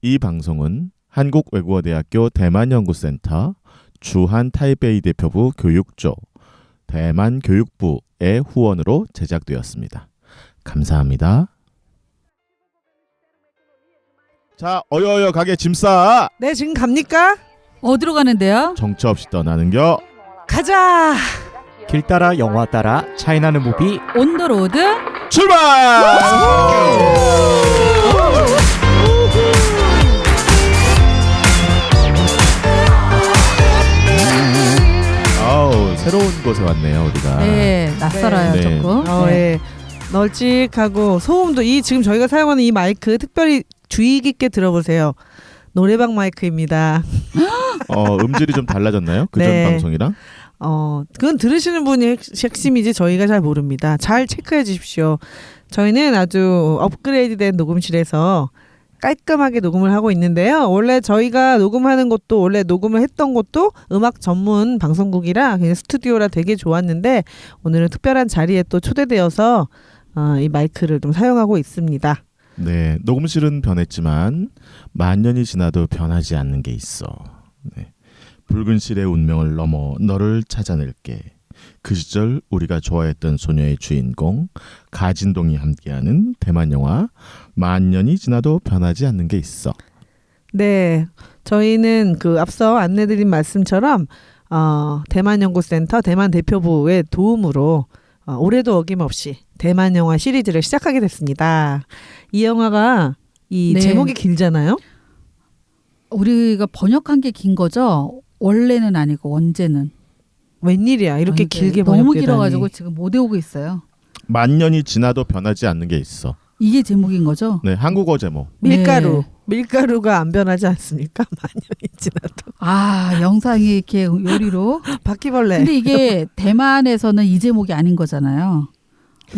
이 방송은 한국외국어대학교 대만연구센터 주한 타이베이 대표부 교육조 대만교육부의 후원으로 제작되었습니다. 감사합니다. 자, 어여어여 가게 짐 싸. 네, 지금 갑니까? 어디로 가는데요? 정처 없이 떠나는겨. 가자. 길 따라 영화 따라 차이나는 무비 온더로드 출발! 아우, 새로운 곳에 왔네요, 우리가. 네, 낯설어요. 네. 조금. 예. 널찍하고 소음도 지금 저희가 사용하는 이 마이크 특별히 주의 깊게 들어보세요. 노래방 마이크입니다. 음질이 좀 달라졌나요? 그전 네. 방송이랑? 그건 들으시는 분이 핵심이지 저희가 잘 모릅니다. 잘 체크해 주십시오. 저희는 아주 업그레이드된 녹음실에서 깔끔하게 녹음을 하고 있는데요. 원래 저희가 녹음하는 곳도 원래 녹음을 했던 곳도 음악 전문 방송국이라 그냥 스튜디오라 되게 좋았는데 오늘은 특별한 자리에 또 초대되어서 이 마이크를 좀 사용하고 있습니다. 네, 녹음실은 변했지만 만년이 지나도 변하지 않는 게 있어. 네. 붉은 실의 운명을 넘어 너를 찾아낼게. 그 시절 우리가 좋아했던 소녀의 주인공 가진동이 함께하는 대만 영화 만년이 지나도 변하지 않는 게 있어. 네, 저희는 그 앞서 안내드린 말씀처럼 대만연구센터 대만 대표부의 도움으로 올해도 어김없이 대만 영화 시리즈를 시작하게 됐습니다. 이 영화가 이 네. 제목이 길잖아요. 우리가 번역한 게 긴 거죠? 원래는 아니고 언제는. 웬일이야 이렇게 네, 길게 너무 번역되다니. 길어가지고 지금 못 외우고 있어요. 만년이 지나도 변하지 않는 게 있어. 이게 제목인 거죠? 네, 한국어 제목. 밀가루. 네. 밀가루가 안 변하지 않습니까? 만년이 지나도. 아, 영상이 이렇게 요리로. 바퀴벌레. 근데 이게 대만에서는 이 제목이 아닌 거잖아요.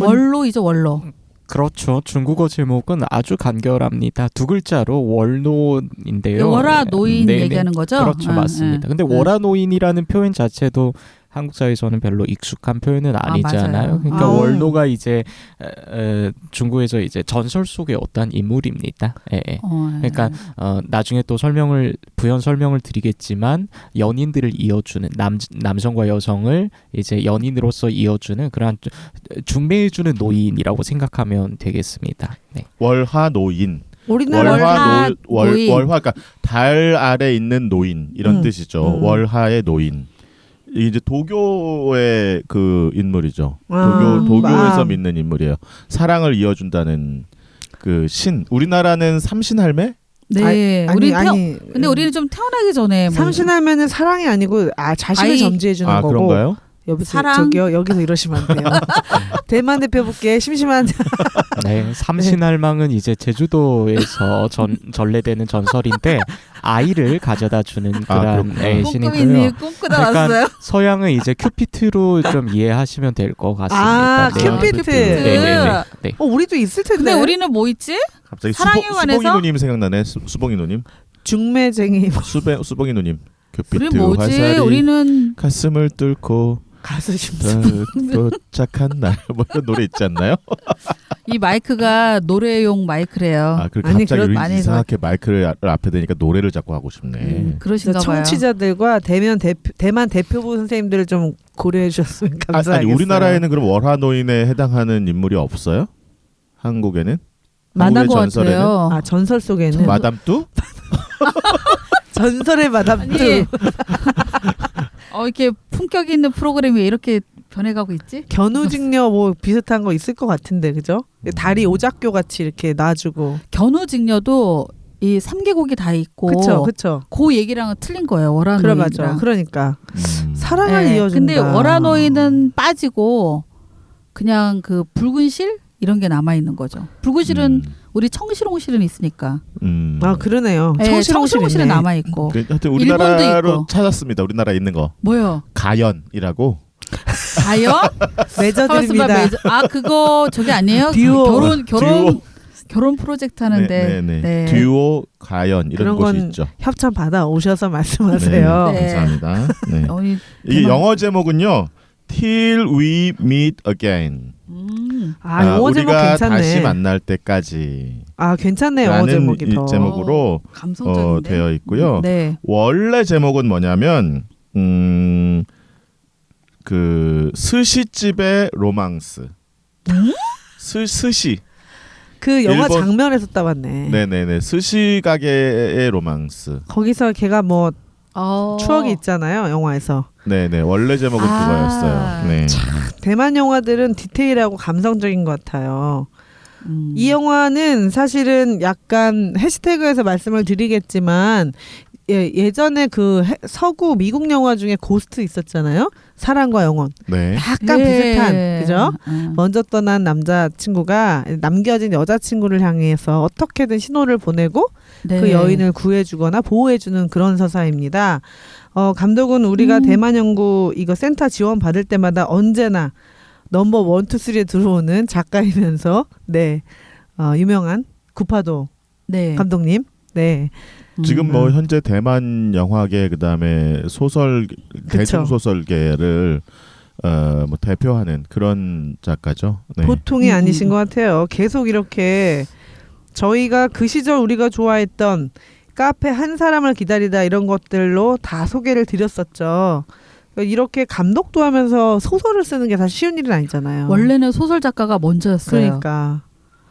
원로이죠, 원로. 그렇죠. 중국어 제목은 아주 간결합니다. 두 글자로 월노인데요. 월화 노인 네네. 얘기하는 거죠? 그렇죠, 맞습니다. 근데 월화 노인이라는 표현 자체도 한국 사회에서는 별로 익숙한 표현은 아니잖아요. 맞아요. 그러니까 아. 월노가 이제 중국에서 이제 전설 속의 어떤 인물입니다. 예, 예. 그러니까 나중에 또 부연 설명을 드리겠지만 연인들을 이어주는 남성과 여성을 이제 연인으로서 이어주는 그러한 중매해주는 노인이라고 생각하면 되겠습니다. 네. 월화 노인. 우리나라 노인. 월화 그러니까 달 아래 있는 노인 이런 뜻이죠. 월화의 노인. 이제 도교의 그 인물이죠. 도교에서 믿는 인물이에요. 사랑을 이어준다는 그 신. 우리나라는 삼신할매? 네. 아니. 근데 우리는 좀 태어나기 전에 뭐 삼신하면은 사랑이 아니고 자신을 아이. 점지해 주는 거고. 그런가요? 여보세요. 저기요. 여기서 이러시면 안 돼요. 대만 대표부께 심심한 네, 삼신할망은 이제 제주도에서 전래되는 전설인데 아이를 가져다 주는 그런 그렇구나. 신이고요. 꿈꾸이니 꿈꾸다 왔어요. 약간 서양은 이제 큐피트로 좀 이해하시면 될 것 같습니다. 큐피트. 네네네. 네. 우리도 있을 텐데. 근데 우리는 뭐 있지? 갑자기 사랑에 관해서? 수봉이 누님 생각나네. 수봉이 누님. 중매쟁이 수봉이 누님. 우리 큐피트 뭐지? 화살이 우리는 가슴을 뚫고 가수 심슨. 도착한 날 뭐 이런 노래 있지 않나요? 이 마이크가 노래용 마이크래요. 그리고 아니, 갑자기 우리 많이 이상하게 마이크를 앞에 대니까 노래를 자꾸 하고 싶네. 그러신가 봐요. 청취자들과 대만 대표부 선생님들을 좀 고려해 주셨으면 감사하겠어요. 아니 우리나라에는 그럼 월화 노인에 해당하는 인물이 없어요? 한국에는? 만난 것 전설에는? 같아요. 전설 속에는 마담 뚜? 전설의 마담 아니, 뚜. 이렇게 품격 있는 프로그램이 왜 이렇게 변해가고 있지? 견우직녀 뭐 비슷한 거 있을 것 같은데 그죠? 다리 오작교 같이 이렇게 놔주고. 견우직녀도 이 3개국이 다 있고 그쵸. 그 얘기랑은 틀린 거예요. 월화노인이랑. 맞아. 그러니까 사랑을 네, 이어준다. 근데 월화노인은 빠지고 그냥 그 붉은 실 이런 게 남아 있는 거죠. 붉은 실은 우리 청실홍실은 있으니까. 그러네요. 네, 청실홍실은 남아 있고. 하여튼 일본도 우리나라로 있고. 찾았습니다. 우리나라에 있는 거. 뭐요? 가연이라고. 가연? 맺어드립니다. 그거 저기 아니에요? 듀오. 결혼 프로젝트 하는데. 네. 듀오 가연 이런 그런 곳이 건 있죠. 협찬 받아 오셔서 말씀하세요. 네. 감사합니다. 네. 어이, 이게 영어 제목은요. Till We Meet Again. 영어 제목 우리가 괜찮네. 다시 만날 때까지 괜찮네. 영어 라는 제목이 이 더. 제목으로 감성적인데. 되어 있고요. 네. 원래 제목은 뭐냐면 그 스시집의 로망스. 스시. 그 영화 일본- 장면에서 따봤네. 네네네. 스시 가게의 로망스. 거기서 걔가 뭐 어. 추억이 있잖아요. 영화에서. 네네. 원래 제목은 아. 그거였어요. 네. 대만 영화들은 디테일하고 감성적인 것 같아요. 이 영화는 사실은 약간 해시태그에서 말씀을 드리겠지만 예전에 그 서구 미국 영화 중에 고스트 있었잖아요. 사랑과 영혼. 네. 약간 비슷한 그죠? 음. 먼저 떠난 남자친구가 남겨진 여자친구를 향해서 어떻게든 신호를 보내고 네. 그 여인을 구해주거나 보호해주는 그런 서사입니다. 감독은 우리가 대만 연구 이거 센터 지원 받을 때마다 언제나 넘버 1, 2, 3에 들어오는 작가이면서 유명한 구파도 네. 감독님. 네. 지금 뭐 현재 대만 영화계 그다음에 소설 대중 소설계를 뭐 대표하는 그런 작가죠. 네. 보통이 아니신 것 같아요. 계속 이렇게 저희가 그 시절 우리가 좋아했던 카페 한 사람을 기다리다 이런 것들로 다 소개를 드렸었죠. 이렇게 감독도 하면서 소설을 쓰는 게 사실 쉬운 일은 아니잖아요. 원래는 소설 작가가 먼저였어요. 그러니까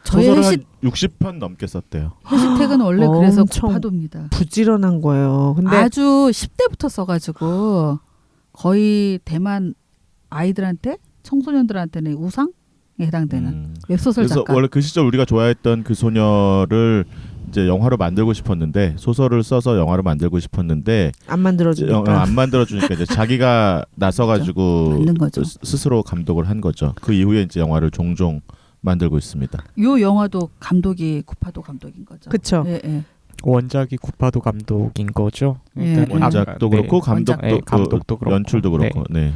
저희 소설을 한 60편 넘게 썼대요. 해시태그는 원래 그래서 엄청 구파도입니다. 부지런한 거예요. 근데 아주 10대부터 써가지고 거의 대만 아이들한테 청소년들한테는 우상에 해당되는 웹소설 그래서 작가. 원래 그 시절 우리가 좋아했던 그 소녀를 이제 영화로 만들고 싶었는데 소설을 써서 영화로 만들고 싶었는데 안 만들어주니까. 안 만들어주니까 이제 자기가 나서가지고 만든 거죠. 스스로 감독을 한 거죠. 그 이후에 이제 영화를 종종 만들고 있습니다. 요 영화도 감독이 구파도 감독인 거죠. 그쵸. 예, 예. 원작이 구파도 감독인 거죠. 예. 원작도 그렇고 감독도, 네, 감독도 그렇고. 연출도 그렇고. 네.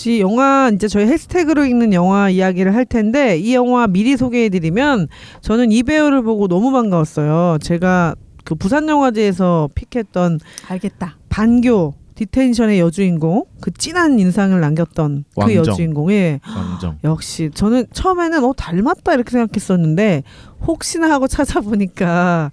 이 영화 이제 저희 해시태그로 읽는 영화 이야기를 할 텐데 이 영화 미리 소개해드리면 저는 이 배우를 보고 너무 반가웠어요. 제가 그 부산영화제에서 픽했던 알겠다. 반교 디텐션의 여주인공 그 진한 인상을 남겼던 그 왕정. 여주인공의 왕정. 역시 저는 처음에는 닮았다 이렇게 생각했었는데 혹시나 하고 찾아보니까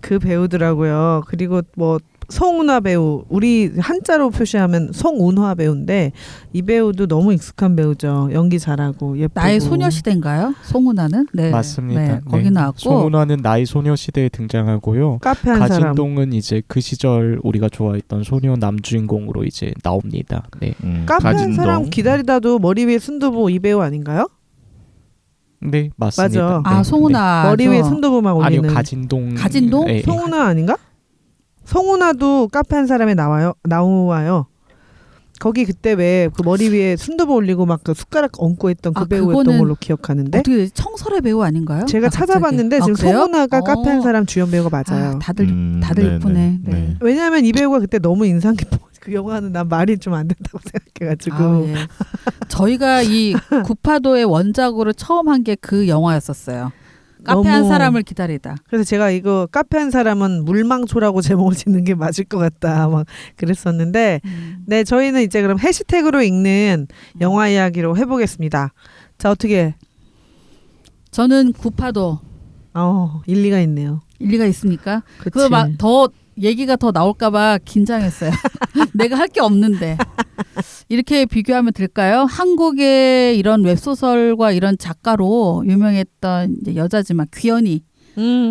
그 배우더라고요. 그리고 뭐 송은화 배우 우리 한자로 표시하면 송은화 배우인데 이 배우도 너무 익숙한 배우죠. 연기 잘하고 예쁘고. 나의 소녀시대인가요? 송은아는? 네. 맞습니다. 네, 거기 나왔고. 송은화는 나의 소녀시대에 등장하고요. 카페 한 사람. 가진동은 이제 그 시절 우리가 좋아했던 소녀 남주인공으로 이제 나옵니다. 네. 카페 한 가진동. 사람 기다리다도 머리 위에 순두부 이 배우 아닌가요? 네, 맞습니다. 맞아. 아, 송은아. 머리 위에 순두부만 아니요, 올리는. 가진동. 가진동? 네, 송은아 아닌가? 송은아도 카페 한 사람에 나와요. 거기 그때 왜 그 머리 위에 순두부 올리고 막 그 숟가락 얹고 했던 그 배우였던 그거는 걸로 기억하는데 어떻게 되지? 청설의 배우 아닌가요? 제가 갑자기. 찾아봤는데 지금 그래요? 송은아가 카페 한 사람 주연 배우가 맞아요. 아, 다들 네네. 이쁘네. 네. 네. 왜냐하면 이 배우가 그때 너무 인상 깊어. 그 영화는 난 말이 좀 안 된다고 생각해가지고. 아, 예. 저희가 이 구파도의 원작으로 처음 한 게 그 영화였었어요. 카페 한 너무- 사람을 기다리다. 그래서 제가 이거 카페 한 사람은 물망초라고 제목을 짓는 게 맞을 것 같다 막 그랬었는데 네 저희는 이제 그럼 해시태그로 읽는 영화 이야기로 해보겠습니다. 자 어떻게 저는 구파도 일리가 있네요. 일리가 있습니까? 그치. 그거 막 더 얘기가 더 나올까봐 긴장했어요. 내가 할 게 없는데 이렇게 비교하면 될까요? 한국의 이런 웹소설과 이런 작가로 유명했던 이제 여자지만 귀연이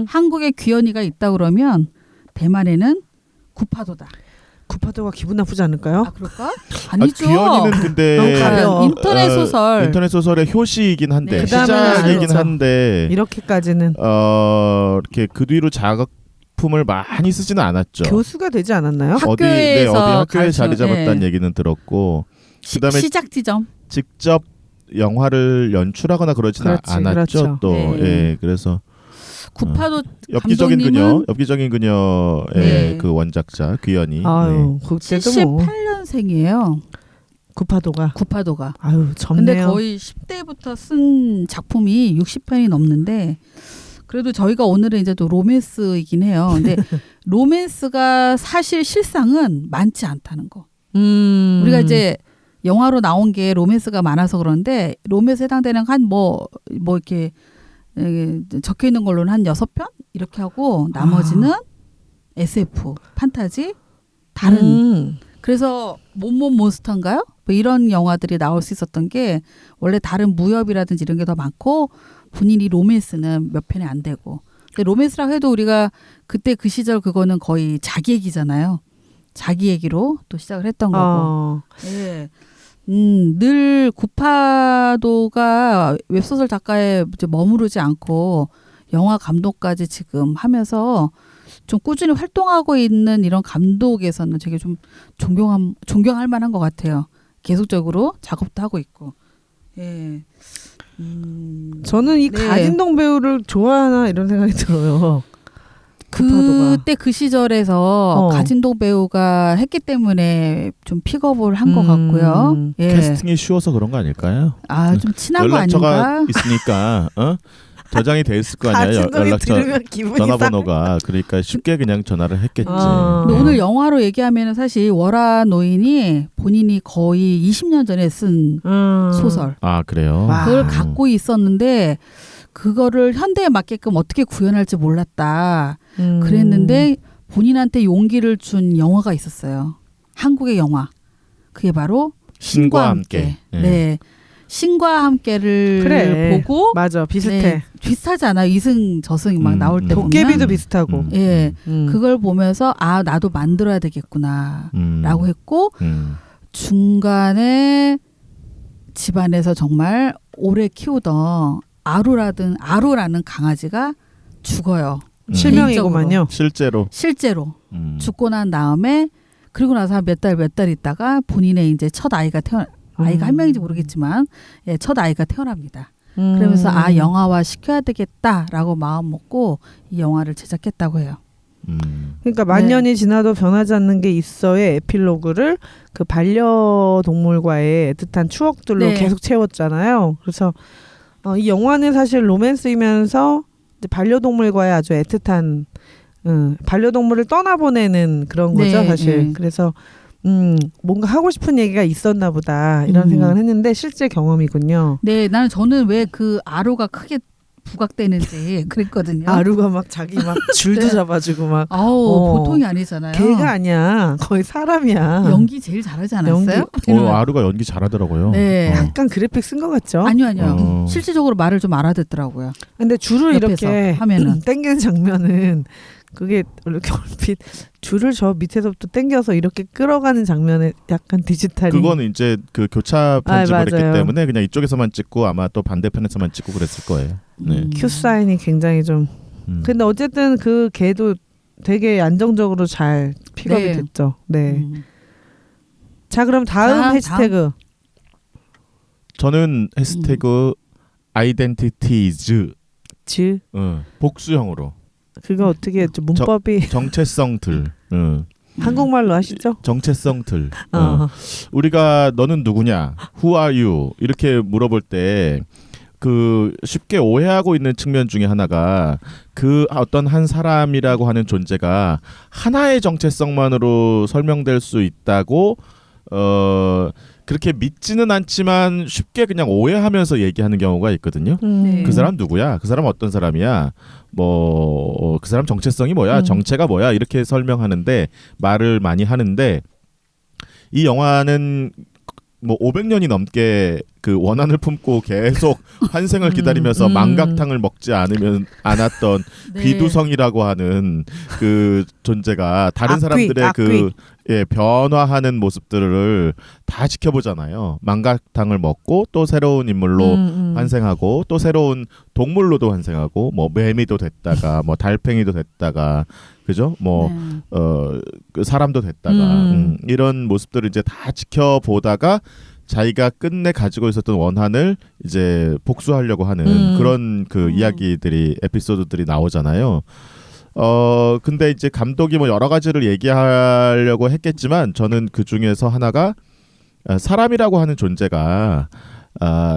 한국에 귀연이가 있다 그러면 대만에는 구파도다. 구파도가 기분 나쁘지 않을까요? 아 그럴까? 아니죠. 귀연이는 근데 너무 가벼워. 인터넷 소설. 인터넷 소설의 효시이긴 한데 네. 그다음에는 시작이긴 그렇죠. 한데 이렇게까지는 이렇게 그 뒤로 작품을 많이 쓰지는 않았죠. 교수가 되지 않았나요? 학- 어디 학교에서 학교에 자리 잡았다는 예. 얘기는 들었고 그다음에 시작 지점. 직접 영화를 연출하거나 그러지는 그렇지, 않았죠. 그렇죠. 또 네. 예, 그래서 구파도 엽기적인 감독님은 그녀의 네. 그 원작자 귀연이. 아유 그때도 뭐 78년생이에요. 구파도가 구파도가. 아유 근데 젊네요. 거의 10대부터 쓴 작품이 60편이 넘는데 그래도 저희가 오늘은 이제 또 로맨스이긴 해요. 근데 로맨스가 사실 실상은 많지 않다는 거. 우리가 이제 영화로 나온 게 로맨스가 많아서 그런데 로맨스에 해당되는 한 뭐 이렇게 적혀 있는 걸로는 한 6편 이렇게 하고 나머지는 SF, 판타지, 다른 그래서 몸몸 몬스터인가요? 뭐 이런 영화들이 나올 수 있었던 게 원래 다른 무협이라든지 이런 게 더 많고 본인이 로맨스는 몇 편이 안 되고 근데 로맨스라고 해도 우리가 그때 그 시절 그거는 거의 자기 얘기잖아요. 자기 얘기로 또 시작을 했던 거고 예. 늘 구파도가 웹소설 작가에 이제 머무르지 않고 영화 감독까지 지금 하면서 좀 꾸준히 활동하고 있는 이런 감독에서는 되게 좀 존경할 만한 것 같아요. 계속적으로 작업도 하고 있고. 예. 저는 이 네. 가진동 배우를 좋아하나 이런 생각이 들어요. 구파도가. 그때 그 시절에서 가진동 배우가 했기 때문에 좀 픽업을 한 것 같고요. 예. 캐스팅이 쉬워서 그런 거 아닐까요? 아, 좀 친한 거 연락처가 아닌가? 있으니까 저장이 돼 있을 거 아니야. 가진동이 연락처 들으면 기분이 전화번호가. 그러니까 쉽게 그냥 전화를 했겠지. 아. 근데 오늘 영화로 얘기하면 사실 월화 노인이 본인이 거의 20년 전에 쓴 소설. 아 그래요? 와. 그걸 갖고 있었는데 그거를 현대에 맞게끔 어떻게 구현할지 몰랐다. 그랬는데 본인한테 용기를 준 영화가 있었어요. 한국의 영화. 그게 바로 신과 함께. 네. 신과 함께를 그래. 보고 맞아 비슷해. 네, 비슷하지 않아? 이승 저승이 막 나올 때 보면 도깨비도 비슷하고. 예. 그걸 보면서 아 나도 만들어야 되겠구나 라고 했고 중간에 집안에서 정말 오래 키우던 아루라는 강아지가 죽어요. 실명이고만요. 실제로 죽고 난 다음에 그리고 나서 몇 달 있다가 본인의 이제 첫 아이가 아이가 한 명인지 모르겠지만 예, 첫 아이가 태어납니다. 그러면서 아 영화화 시켜야 되겠다라고 마음 먹고 이 영화를 제작했다고 해요. 그러니까 만년이 지나도 변하지 않는 게 있어의 에필로그를 그 반려동물과의 애틋한 추억들로 네. 계속 채웠잖아요. 그래서 이 영화는 사실 로맨스이면서 이제 반려동물과의 아주 애틋한 반려동물을 떠나보내는 그런 거죠, 네, 사실. 네. 그래서 뭔가 하고 싶은 얘기가 있었나 보다 이런 생각을 했는데 실제 경험이군요. 네, 저는 왜 그 아로가 크게 부각되는지 그랬거든요. 아루가 막 자기 막 줄도 네. 잡아주고 막 보통이 아니잖아요. 개가 아니야. 거의 사람이야. 연기 제일 잘하지 않았어요? 아루가 연기 잘하더라고요. 네. 약간 그래픽 쓴 것 같죠? 아니요. 실질적으로 말을 좀 알아듣더라고요. 근데 줄을 옆에서 이렇게 하면은. 당기는 장면은 그게 이렇게 얼핏 줄을 저 밑에서부터 당겨서 이렇게 끌어가는 장면에 약간 디지털이 그거는 이제 그 교차 편집을 했기 맞아요. 때문에 그냥 이쪽에서만 찍고 아마 또 반대편에서만 찍고 그랬을 거예요. 네. 큐 사인이 굉장히 좀 근데 어쨌든 그 개도 되게 안정적으로 잘 픽업이 네. 됐죠. 네. 자 그럼 다음 자, 해시태그 저는 해시태그 아이덴티티즈 즈 복수형으로 그거 어떻게 했죠? 문법이 정체성들 한국말로 하시죠? 정체성들 우리가 너는 누구냐 Who are you 이렇게 물어볼 때 그 쉽게 오해하고 있는 측면 중에 하나가 그 어떤 한 사람이라고 하는 존재가 하나의 정체성만으로 설명될 수 있다고 그렇게 믿지는 않지만 쉽게 그냥 오해하면서 얘기하는 경우가 있거든요. 네. 그 사람 누구야? 그 사람 어떤 사람이야? 뭐 그 사람 정체성이 뭐야? 정체가 뭐야? 이렇게 설명하는데 말을 많이 하는데 이 영화는 뭐 500년이 넘게 그 원한을 품고 계속 환생을 기다리면서 망각탕을 먹지 않았던 네. 귀두성이라고 하는 그 존재가 다른 사람들의 그 변화하는 모습들을 다 지켜보잖아요. 망각탕을 먹고 또 새로운 인물로 환생하고 또 새로운 동물로도 환생하고 뭐 매미도 됐다가 뭐 달팽이도 됐다가 그죠? 뭐 그 사람도 됐다가 이런 모습들을 이제 다 지켜보다가 자기가 끝내 가지고 있었던 원한을 이제 복수하려고 하는 그런 그 이야기들이 에피소드들이 나오잖아요. 근데 이제 감독이 뭐 여러 가지를 얘기하려고 했겠지만 저는 그 중에서 하나가 사람이라고 하는 존재가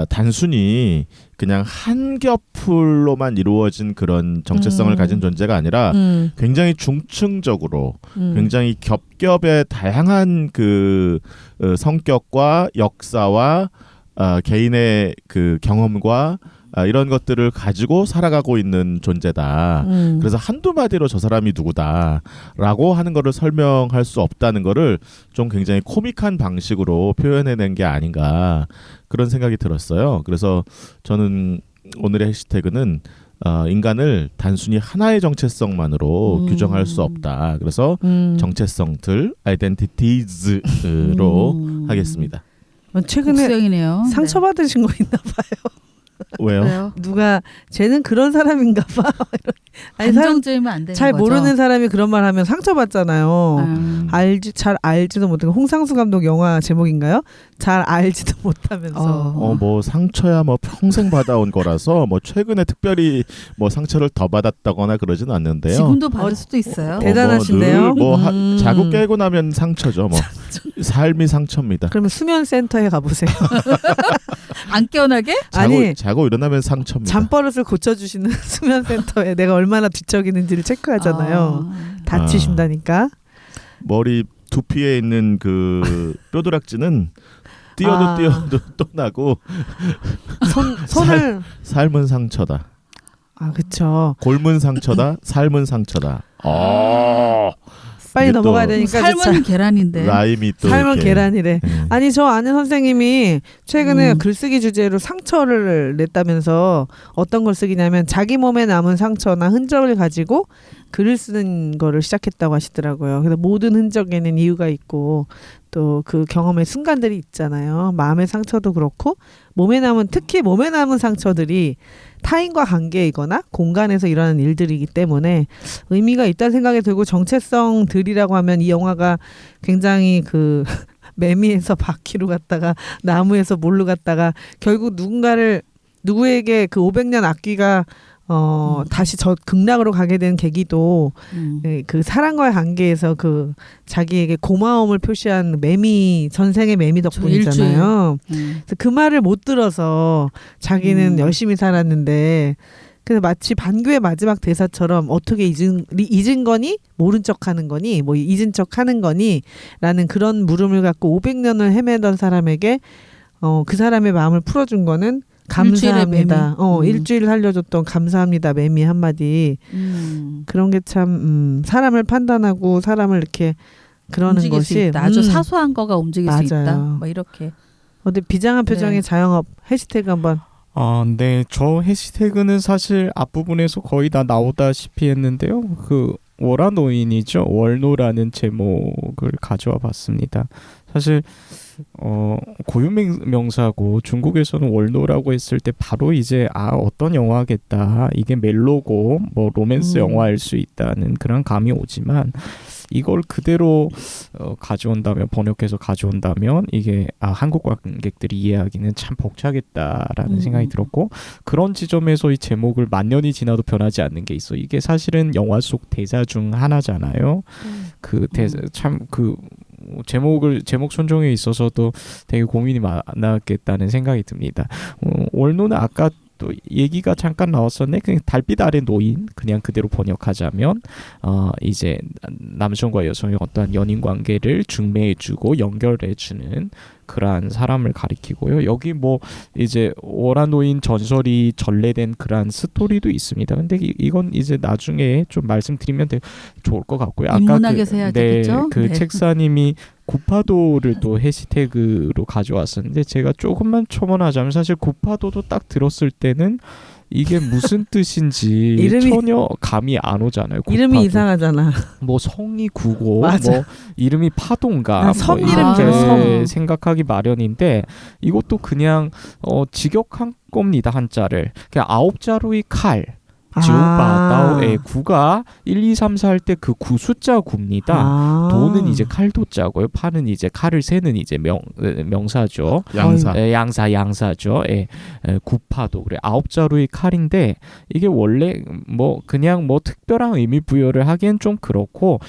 단순히 그냥 한 겹으로만 이루어진 그런 정체성을 가진 존재가 아니라 굉장히 중층적으로 굉장히 겹겹의 다양한 그 성격과 역사와 개인의 그 경험과 이런 것들을 가지고 살아가고 있는 존재다. 그래서 한두 마디로 저 사람이 누구다라고 하는 거를 설명할 수 없다는 거를 좀 굉장히 코믹한 방식으로 표현해낸 게 아닌가 그런 생각이 들었어요. 그래서 저는 오늘의 해시태그는 인간을 단순히 하나의 정체성만으로 규정할 수 없다. 그래서 정체성들, identities로 하겠습니다. 최근에 국수형이네요. 상처받으신 거 있나 봐요. 왜요? 누가 쟤는 그런 사람인가 봐. 아니, 감정적이면 안 되는 잘 거죠. 모르는 사람이 그런 말 하면 상처받잖아요. 잘 알지도 못하고 홍상수 감독 영화 제목인가요? 잘 알지도 못하면서 뭐 상처야 뭐 평생 받아온 거라서 뭐 최근에 특별히 뭐 상처를 더 받았다거나 그러지는 않는데요. 지금도 받을 수도 있어요. 대단하신데요? 자고 깨고 나면 상처죠. 뭐 삶이 상처입니다. 그러면 수면 센터에 가보세요. 안 깨어나게? 자고 일어나면 상처입니다. 잠버릇을 고쳐주시는 수면 센터에 내가 얼마나 뒤척이는지를 체크하잖아요. 다치신다니까. 머리 두피에 있는 그 뼈도락지는 뛰어도 또 나고 손을 삶은 상처다. 그쵸. 골문 상처다. 삶은 상처다. 빨리 넘어가야 되니까 삶은 계란인데. 라임이 또 삶은 이렇게. 계란이래. 아니 저 아는 선생님이 최근에 글쓰기 주제로 상처를 냈다면서 어떤 걸 쓰기냐면 자기 몸에 남은 상처나 흔적을 가지고 글을 쓰는 거를 시작했다고 하시더라고요. 그래서 모든 흔적에는 이유가 있고 또 그 경험의 순간들이 있잖아요. 마음의 상처도 그렇고 특히 몸에 남은 상처들이 타인과 관계이거나 공간에서 일어나는 일들이기 때문에 의미가 있다는 생각이 들고 정체성들이라고 하면 이 영화가 굉장히 그 매미에서 바퀴로 갔다가 나무에서 몰로 갔다가 결국 누구에게 그 500년 악기가 다시 극락으로 가게 된 계기도 그 사랑과의 관계에서 그 자기에게 고마움을 표시한 전생의 매미 덕분이잖아요. 그래서 그 말을 못 들어서 자기는 열심히 살았는데 그래서 마치 반교의 마지막 대사처럼 어떻게 잊은 거니? 모른 척하는 거니? 뭐 잊은 척하는 거니? 라는 그런 물음을 갖고 500년을 헤매던 사람에게 그 사람의 마음을 풀어준 거는 감사합니다. 일주일 살려줬던 감사합니다. 매미 한마디. 그런 게 참 사람을 판단하고 사람을 이렇게 그러는 것이 아주 사소한 거가 움직일 맞아요. 수 있다. 뭐 이렇게. 어디 비장한 표정의 자영업 해시태그 한번. 네. 저 해시태그는 사실 앞부분에서 거의 다 나오다시피 했는데요. 그 월화노인이죠. 월노라는 제목을 가져와 봤습니다. 사실 고유명사고 중국에서는 월노라고 했을 때 바로 이제 어떤 영화겠다. 이게 멜로고 뭐 로맨스 영화일 수 있다는 그런 감이 오지만 이걸 그대로 번역해서 가져온다면 이게 한국 관객들이 이해하기는 참 벅차겠다라는 생각이 들었고 그런 지점에서 이 제목을 만년이 지나도 변하지 않는 게 있어. 이게 사실은 영화 속 대사 중 하나잖아요. 그 대사 참 그 제목 선정에 있어서도 되게 고민이 많았겠다는 생각이 듭니다. 월노는 아까 또 얘기가 잠깐 나왔었네. 그냥 달빛 아래 노인 그냥 그대로 번역하자면 이제 남성과 여성의 어떠한 연인 관계를 중매해주고 연결해주는 그러한 사람을 가리키고요. 여기 뭐 이제 월화노인 전설이 전래된 그러한 스토리도 있습니다. 근데 이건 이제 나중에 좀 말씀드리면 좋을 것 같고요. 인문학에서 해야 되겠죠? 그 책사님이 구파도를 또 해시태그로 가져왔었는데 제가 조금만 첨언하자면 사실 구파도도 딱 들었을 때는 이게 무슨 뜻인지 전혀 감이 안 오잖아요. 구파도. 이름이 이상하잖아. 뭐 성이 구고 맞아. 뭐 이름이 파도인가 섬 뭐 이름 이렇게 생각하기 마련인데 이것도 그냥 직역한 겁니다. 한자를 그냥 9자루의 칼 지옥바다의 구가 1, 2, 3, 4 할 때 그 구 숫자 구입니다. 도는 이제 칼도자고요. 파는 이제 칼을 세는 이제 명사죠. 양사죠. 구파도. 그래 9자루의 칼인데 이게 원래 뭐 그냥 뭐 특별한 의미 부여를 하기엔 좀 그렇고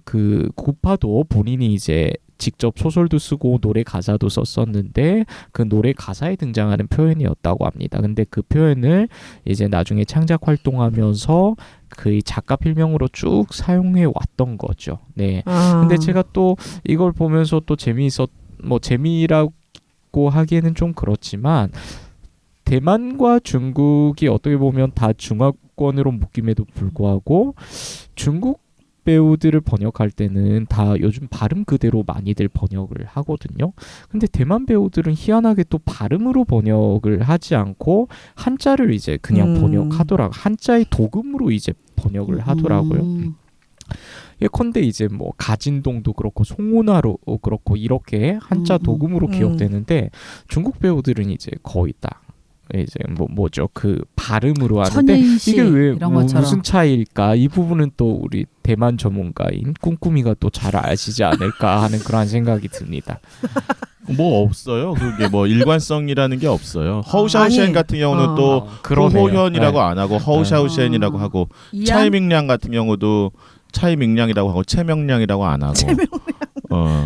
그 구파도 본인이 이제 직접 소설도 쓰고 노래 가사도 썼었는데 그 노래 가사에 등장하는 표현이었다고 합니다. 근데 그 표현을 이제 나중에 창작 활동하면서 그 작가 필명으로 쭉 사용해 왔던 거죠. 네. 근데 제가 또 이걸 보면서 또 재미라고 하기에는 좀 그렇지만 대만과 중국이 어떻게 보면 다 중화권으로 묶임에도 불구하고 중국 배우들을 번역할 때는 다 요즘 발음 그대로 많이들 번역을 하거든요. 근데 대만 배우들은 희한하게 또 발음으로 번역을 하지 않고 한자를 이제 그냥 번역하더라고요. 한자의 도금으로 이제 번역을 하더라고요. 예컨대 이제 뭐 가진동도 그렇고 송은화로 그렇고 이렇게 한자 도금으로 기억되는데 중국 배우들은 이제 거의 다 이제 뭐죠 그 발음으로 하는데 이게 왜 무슨 차이일까? 이 부분은 또 우리 대만 전문가인 꿍꾸미가 또 잘 아시지 않을까 하는 그런 생각이 듭니다. 뭐 없어요. 그게 뭐 일관성이라는 게 없어요. 허우샤오셴 같은 경우는 또 호호현이라고 안 하고 허우샤오셴이라고 하고 차이밍량 같은 경우도 차이밍량이라고 하고 채명량이라고 안 하고.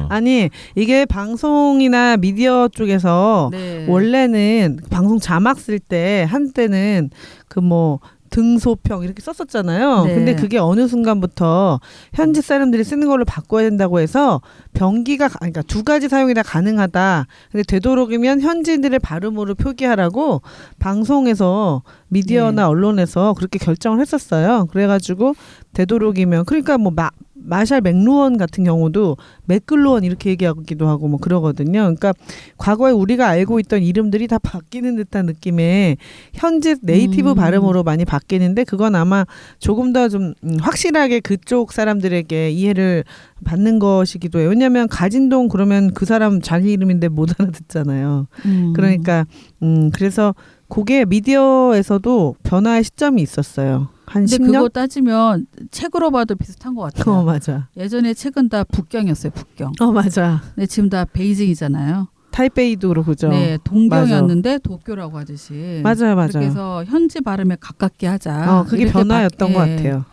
아니 이게 방송이나 미디어 쪽에서 원래는 방송 자막 쓸 때 한때는 그 뭐 등소평 이렇게 썼었잖아요. 근데 그게 어느 순간부터 현지 사람들이 쓰는 걸로 바꿔야 된다고 해서 병기가 그러니까 두 가지 사용이 다 가능하다. 근데 되도록이면 현지인들의 발음으로 표기하라고 방송에서 미디어나 언론에서 그렇게 결정을 했었어요. 그래가지고 되도록이면 그러니까 뭐 마샬 맥루언 같은 경우도 맥글로언 이렇게 얘기하기도 하고 뭐 그러거든요. 그러니까 과거에 우리가 알고 있던 이름들이 다 바뀌는 듯한 느낌의 현지 네이티브 발음으로 많이 바뀌는데 그건 아마 조금 더 좀 확실하게 그쪽 사람들에게 이해를 받는 것이기도 해요. 왜냐하면 가진동 그러면 그 사람 자기 이름인데 못 알아듣잖아요. 그러니까 그래서 그게 미디어에서도 변화의 시점이 있었어요. 한 근데 10년? 그거 따지면 책으로 봐도 비슷한 것 같아요. 맞아. 예전에 책은 다 북경이었어요. 북경. 맞아. 근데 지금 다 베이징이잖아요. 타이베이도 그러죠. 네, 동경이었는데 도쿄라고 하듯이. 맞아요. 그래서 현지 발음에 가깝게 하자. 그게 변화였던 것 같아요.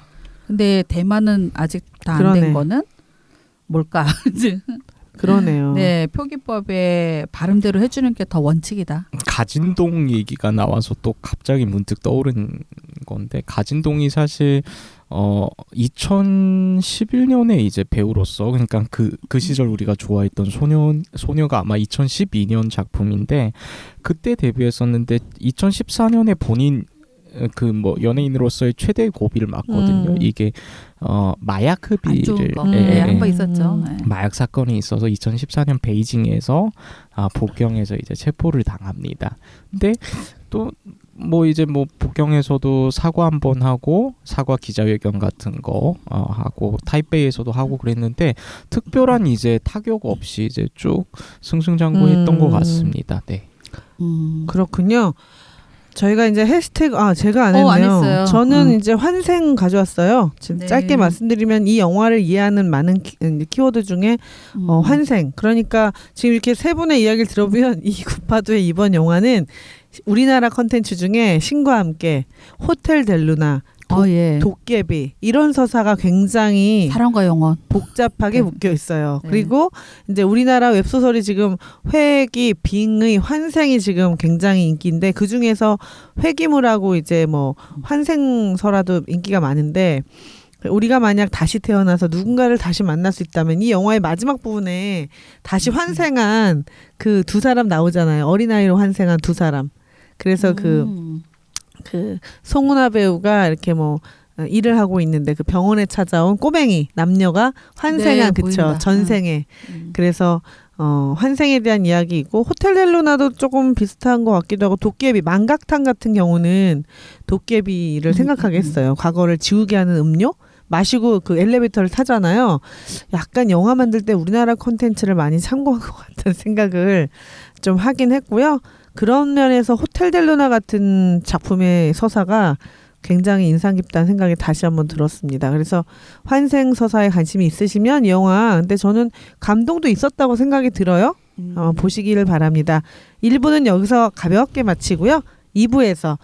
근데 대만은 아직 다 안 된 거는 뭘까? 그러네요. 네, 표기법에 발음대로 해주는 게 더 원칙이다. 가진동 얘기가 나와서 또 갑자기 문득 떠오른 건데 가진동이 사실 2011년에 이제 배우로서 그러니까 그 시절 우리가 좋아했던 소녀가 아마 2012년 작품인데 그때 데뷔했었는데 2014년에 본인 그 뭐 연예인으로서의 최대 고비를 맞거든요. 이게 마약 흡입을 한번 있었죠. 마약 사건이 있어서 2014년 베이징에서 북경에서 이제 체포를 당합니다. 근데 또 뭐 이제 뭐 북경에서도 사과 한번 하고 사과 기자회견 같은 거 하고 타이베이에서도 하고 그랬는데 특별한 이제 타격 없이 이제 쭉 승승장구했던 것 같습니다. 네. 그렇군요. 저희가 이제 해시태그 제가 안 했네요. 안 했어요. 저는 이제 환생 가져왔어요. 짧게 말씀드리면 이 영화를 이해하는 많은 키워드 중에 환생. 그러니까 지금 이렇게 세 분의 이야기를 들어보면 이 굿파도의 이번 영화는 우리나라 컨텐츠 중에 신과 함께 호텔 델루나 도깨비 이런 서사가 굉장히 사랑과 영원 복잡하게 묶여 있어요. 그리고 이제 우리나라 웹소설이 지금 회기, 빙의, 환생이 지금 굉장히 인기인데 그 중에서 회기물하고 이제 뭐 환생서라도 인기가 많은데 우리가 만약 다시 태어나서 누군가를 다시 만날 수 있다면 이 영화의 마지막 부분에 다시 환생한 그 두 사람 나오잖아요. 어린아이로 환생한 두 사람. 그래서 그 송은화 배우가 이렇게 뭐 일을 하고 있는데 그 병원에 찾아온 꼬맹이 남녀가 환생한 그쵸 전생에 그래서 환생에 대한 이야기이고 호텔 델루나도 조금 비슷한 것 같기도 하고 도깨비 망각탕 같은 경우는 도깨비를 생각하게 했어요. 과거를 지우게 하는 음료 마시고 그 엘리베이터를 타잖아요. 약간 영화 만들 때 우리나라 콘텐츠를 많이 참고한 것 같은 생각을 좀 하긴 했고요. 그런 면에서 호텔 델루나 같은 작품의 서사가 굉장히 인상 깊다는 생각이 다시 한번 들었습니다. 그래서 환생 서사에 관심이 있으시면 이 영화 근데 저는 감동도 있었다고 생각이 들어요. 보시기를 바랍니다. 1부는 여기서 가볍게 마치고요. 2부에서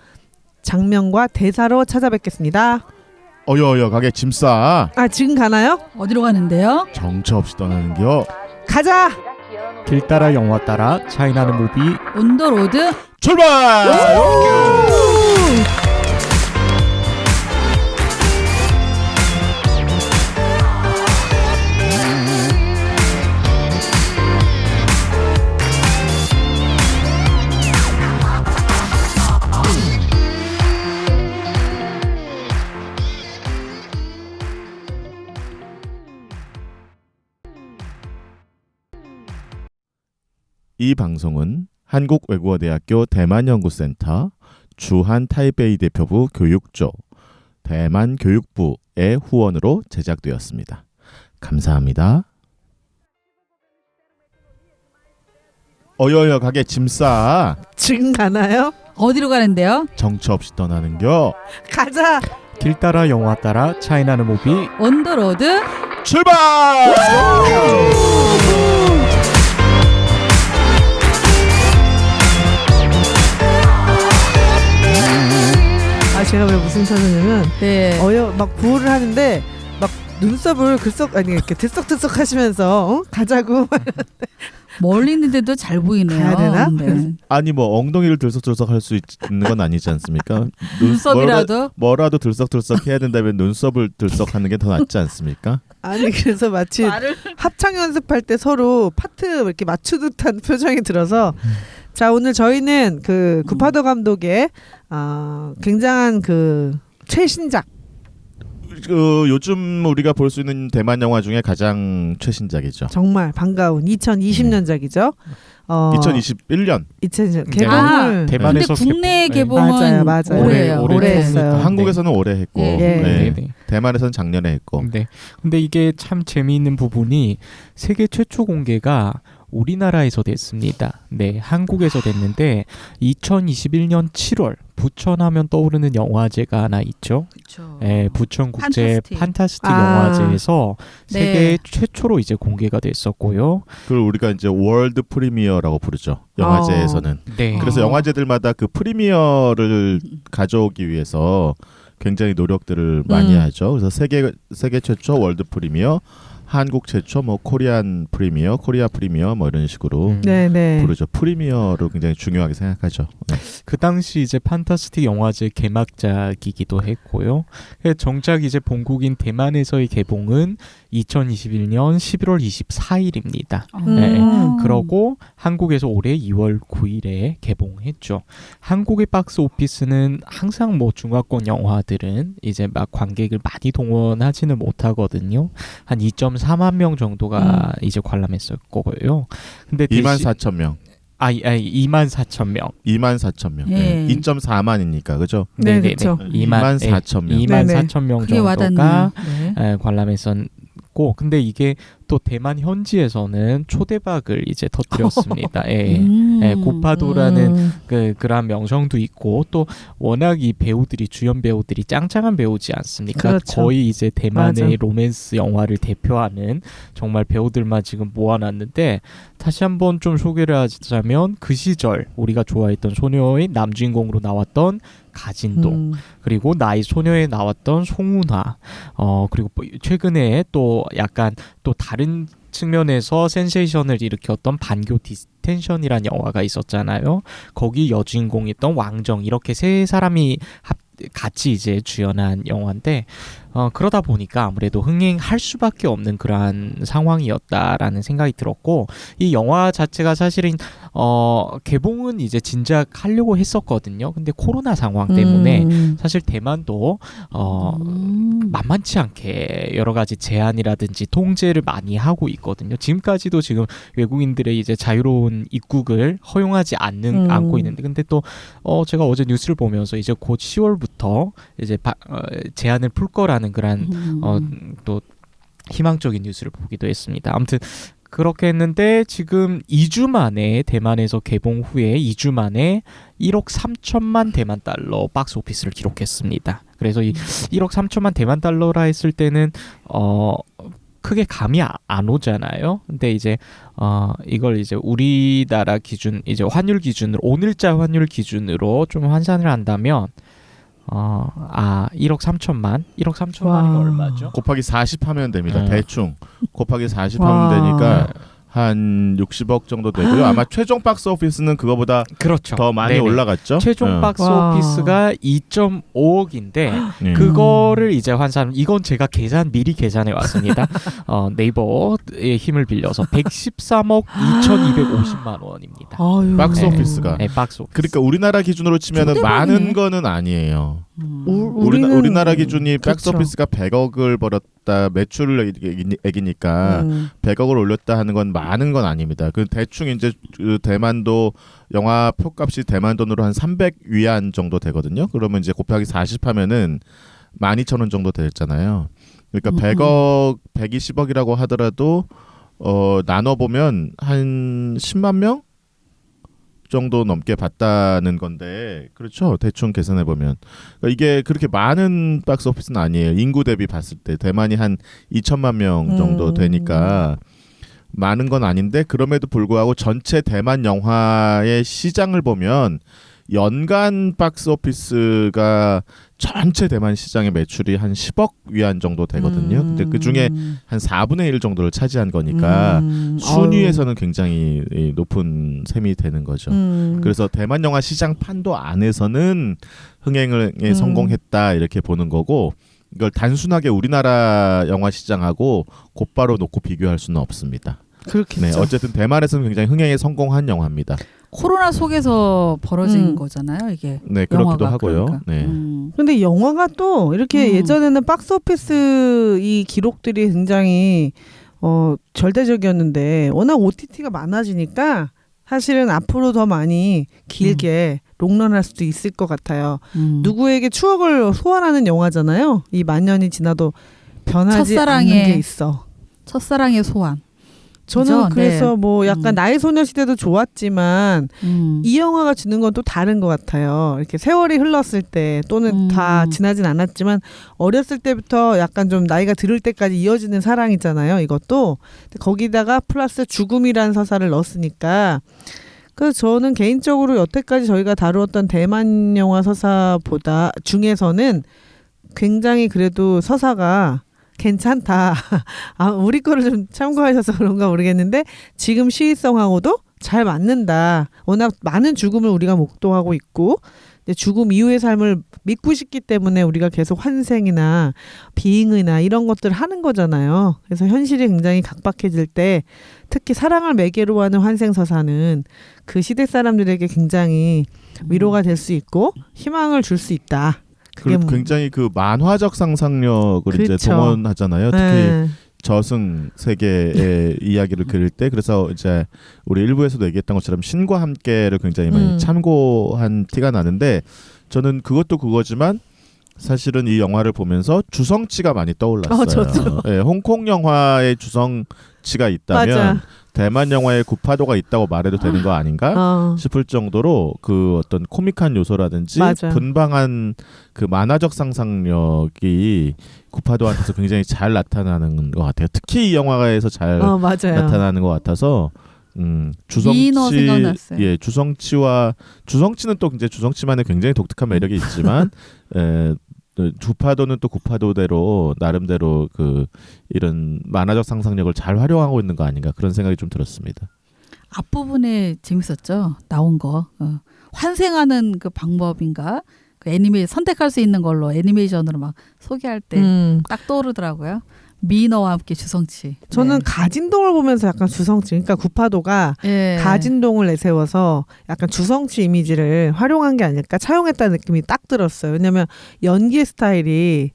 장면과 대사로 찾아뵙겠습니다. 어여 가게 짐 싸. 지금 가나요? 어디로 가는데요? 정처 없이 떠나는겨. 가자. 길 따라 영화 따라 차이나는 무비 온더로드. 출발! 이 방송은 한국외국어대학교 대만연구센터 주한 타이베이 대표부 교육조 대만교육부의 후원으로 제작되었습니다. 감사합니다. 어여여 가게 짐 싸. 지금 가나요? 어디로 가는데요? 정처 없이 떠나는겨. 가자. 길 따라 영화 따라 차이나는 무비 온더로드. 출발! 아 제가 왜 무슨 찾았냐면 네. 막 구호를 하는데 막 눈썹을 이렇게 들썩들썩 하시면서 가자고. 멀리 있는데도 잘 보이네요. 가야 되나? 네. 아니 뭐 엉덩이를 들썩들썩 할 수 있는 건 아니지 않습니까? 눈썹이라도. 뭐라도 들썩들썩 해야 된다면 눈썹을 들썩하는 게 더 낫지 않습니까? 아니 그래서 마치 합창 연습할 때 서로 파트 이렇게 맞추듯한 표정이 들어서 자 오늘 저희는 그 구파도 감독의 굉장한 그 최신작 요즘 우리가 볼 수 있는 대만 영화 중에 가장 최신작이죠. 정말 반가운 2020년작이죠. 2021년 2020년 네. 개봉을 근데 대만에서 국내 개봉- 개봉은 맞아요. 올해예요. 올해 했어요. 한국에서는 올해 했고 예. 네. 네. 대만에서는 작년에 했고 네. 근데 이게 참 재미있는 부분이 세계 최초 공개가 우리나라에서 됐습니다. 네, 한국에서 됐는데 2021년 7월 부천하면 떠오르는 영화제가 하나 있죠. 그렇죠. 네, 부천 국제 판타스틱. 판타스틱 아. 영화제에서 세계 네. 최초로 이제 공개가 됐었고요. 그걸 우리가 이제 월드 프리미어라고 부르죠. 영화제에서는. 네. 그래서 영화제들마다 그 프리미어를 가져오기 위해서 굉장히 노력들을 많이 하죠. 그래서 세계 최초 월드 프리미어, 한국 최초 뭐 코리안 프리미어, 코리아 프리미어 뭐 이런 식으로 네네. 부르죠. 프리미어를 굉장히 중요하게 생각하죠. 네. 그 당시 이제 판타스틱 영화제 개막작이기도 했고요. 정작 이제 본국인 대만에서의 개봉은 2021년 11월 24일입니다. 네. 그러고 한국에서 올해 2월 9일에 개봉했죠. 한국의 박스 오피스는 항상 뭐 중화권 영화들은 이제 막 관객을 많이 동원하지는 못하거든요. 한 2.4만 명 정도가 이제 관람했을 거고요. 근데 24,000명. 24,000명. 24,000명. 예. 2.4만이니까 그죠? 네, 그렇죠. 24,000명. 24,000명 그게 정도가 와닿는. 네. 관람했었고, 근데 이게 또 대만 현지에서는 초대박을 이제 터뜨렸습니다. 예. 예, 고파도라는 그런 명성도 있고 또 워낙 이 배우들이 주연 배우들이 짱짱한 배우지 않습니까? 그렇죠. 거의 이제 대만의 맞아. 로맨스 영화를 대표하는 정말 배우들만 지금 모아놨는데 다시 한번 좀 소개를 하자면 그 시절 우리가 좋아했던 소녀의 남주인공으로 나왔던 가진동 그리고 나의 소녀에 나왔던 송훈아 그리고 최근에 또 약간 또 다른 측면에서 센세이션을 일으켰던 반교 디스텐션이라는 영화가 있었잖아요. 거기 여주인공이었던 왕정 이렇게 세 사람이 같이 이제 주연한 영화인데 그러다 보니까 아무래도 흥행할 수밖에 없는 그러한 상황이었다라는 생각이 들었고 이 영화 자체가 사실은 개봉은 이제 진작 하려고 했었거든요. 근데 코로나 상황 때문에 사실 대만도 만만치 않게 여러 가지 제한이라든지 통제를 많이 하고 있거든요. 지금까지도 지금 외국인들의 이제 자유로운 입국을 허용하지 않고 있는데 근데 또 제가 어제 뉴스를 보면서 이제 곧 10월부터 이제 제한을 풀 거라는 그런 또 희망적인 뉴스를 보기도 했습니다. 아무튼 그렇게 했는데 지금 2주 만에 대만에서 개봉 후에 2주 만에 1억 3천만 대만 달러 박스 오피스를 기록했습니다. 그래서 이 1억 3천만 대만 달러라 했을 때는 크게 감이 안 오잖아요. 근데 이제 이걸 이제 우리나라 기준 이제 환율 기준으로 오늘자 환율 기준으로 좀 환산을 한다면 1억 3천만 1억 3천만이 얼마죠? 곱하기 40 하면 됩니다. 네. 대충 곱하기 40 하면 되니까 한 60억 정도 되고요. 아마 최종 박스 오피스는 그거보다 그렇죠. 더 많이 네네. 올라갔죠. 최종 박스 와. 오피스가 2.5억인데 네. 그거를 이제 환산 이건 제가 미리 계산해 왔습니다. 네이버의 힘을 빌려서 113억 2,250만 원입니다. 아유. 박스 네. 오피스가. 네, 박스 오피스. 그러니까 우리나라 기준으로 치면은 상대방이네. 많은 거는 아니에요. 우리는 우리나라 기준이 박스 그쵸. 오피스가 100억을 벌었다 매출을 애기니까 100억을 올렸다 하는 건 많은 건 아닙니다. 그 대충 이제 그 대만도 영화 표값이 대만 돈으로 한 300위안 정도 되거든요. 그러면 이제 곱하기 40 하면은 12,000원 정도 됐잖아요. 그러니까 100억, 120억이라고 하더라도 나눠 보면 한 10만 명 정도 넘게 봤다는 건데 그렇죠. 대충 계산해 보면 그러니까 이게 그렇게 많은 박스 오피스는 아니에요. 인구 대비 봤을 때 대만이 한 2천만 명 정도 되니까 많은 건 아닌데 그럼에도 불구하고 전체 대만 영화의 시장을 보면 연간 박스 오피스가 전체 대만 시장의 매출이 한 10억 위안 정도 되거든요. 근데 그 중에 한 4분의 1 정도를 차지한 거니까 순위에서는 굉장히 높은 셈이 되는 거죠. 그래서 대만 영화 시장 판도 안에서는 흥행에 성공했다 이렇게 보는 거고 이걸 단순하게 우리나라 영화 시장하고 곧바로 놓고 비교할 수는 없습니다. 그렇겠죠. 네, 어쨌든 대만에서는 굉장히 흥행에 성공한 영화입니다. 코로나 속에서 벌어진 거잖아요, 이게. 네, 그렇기도 영화가, 하고요. 그러니까. 네. 근데 영화가 또 이렇게 예전에는 박스 오피스 이 기록들이 굉장히 절대적이었는데 워낙 OTT가 많아지니까 사실은 앞으로 더 많이 길게 롱런할 수도 있을 것 같아요. 누구에게 추억을 소환하는 영화잖아요. 이 만년이 지나도 변하지 않는 게 있어. 첫사랑의 소환. 저는 그죠? 그래서 네. 뭐 약간 나의 소녀시대도 좋았지만 이 영화가 주는 건 또 다른 것 같아요. 이렇게 세월이 흘렀을 때 또는 다 지나진 않았지만 어렸을 때부터 약간 좀 나이가 들을 때까지 이어지는 사랑이잖아요. 이것도 근데 거기다가 플러스 죽음이라는 서사를 넣었으니까 그래서 저는 개인적으로 여태까지 저희가 다루었던 대만 영화 서사보다 중에서는 굉장히 그래도 서사가 괜찮다. 우리 거를 좀 참고하셔서 그런가 모르겠는데 지금 시의성하고도 잘 맞는다. 워낙 많은 죽음을 우리가 목도하고 있고 죽음 이후의 삶을 믿고 싶기 때문에 우리가 계속 환생이나 비잉이나 이런 것들을 하는 거잖아요. 그래서 현실이 굉장히 각박해질 때 특히 사랑을 매개로 하는 환생서사는 그 시대 사람들에게 굉장히 위로가 될 수 있고 희망을 줄 수 있다. 그게 굉장히 그 만화적 상상력을 그쵸. 이제 동원하잖아요. 특히 네. 저승 세계의 이야기를 그릴 때 그래서 이제 우리 일부에서도 얘기했던 것처럼 신과 함께를 굉장히 많이 참고한 티가 나는데 저는 그것도 그거지만 사실은 이 영화를 보면서 주성치가 많이 떠올랐어요. 저도. 네, 홍콩 영화의 주성치가 있다면 맞아. 대만 영화의 구파도가 있다고 말해도 되는 거 아닌가 싶을 정도로 그 어떤 코믹한 요소라든지 맞아. 분방한 그 만화적 상상력이 구파도한테서 굉장히 잘 나타나는 것 같아요. 특히 이 영화에서 잘 맞아요. 나타나는 것 같아서 미너 주성치 생각났어요. 예 주성치는 또 이제 주성치만의 굉장히 독특한 매력이 있지만 구파도는 또 구파도대로 나름대로 그 이런 만화적 상상력을 잘 활용하고 있는 거 아닌가 그런 생각이 좀 들었습니다. 앞부분에 재밌었죠. 나온 거. 환생하는 그 방법인가? 그 선택할 수 있는 걸로 애니메이션으로 막 소개할 때 딱 떠오르더라고요. 미너와 함께 주성치. 저는 네. 가진동을 보면서 약간 주성치, 그러니까 구파도가 예. 가진동을 내세워서 약간 주성치 이미지를 활용한 게 아닐까 차용했다는 느낌이 딱 들었어요. 왜냐하면 연기 스타일이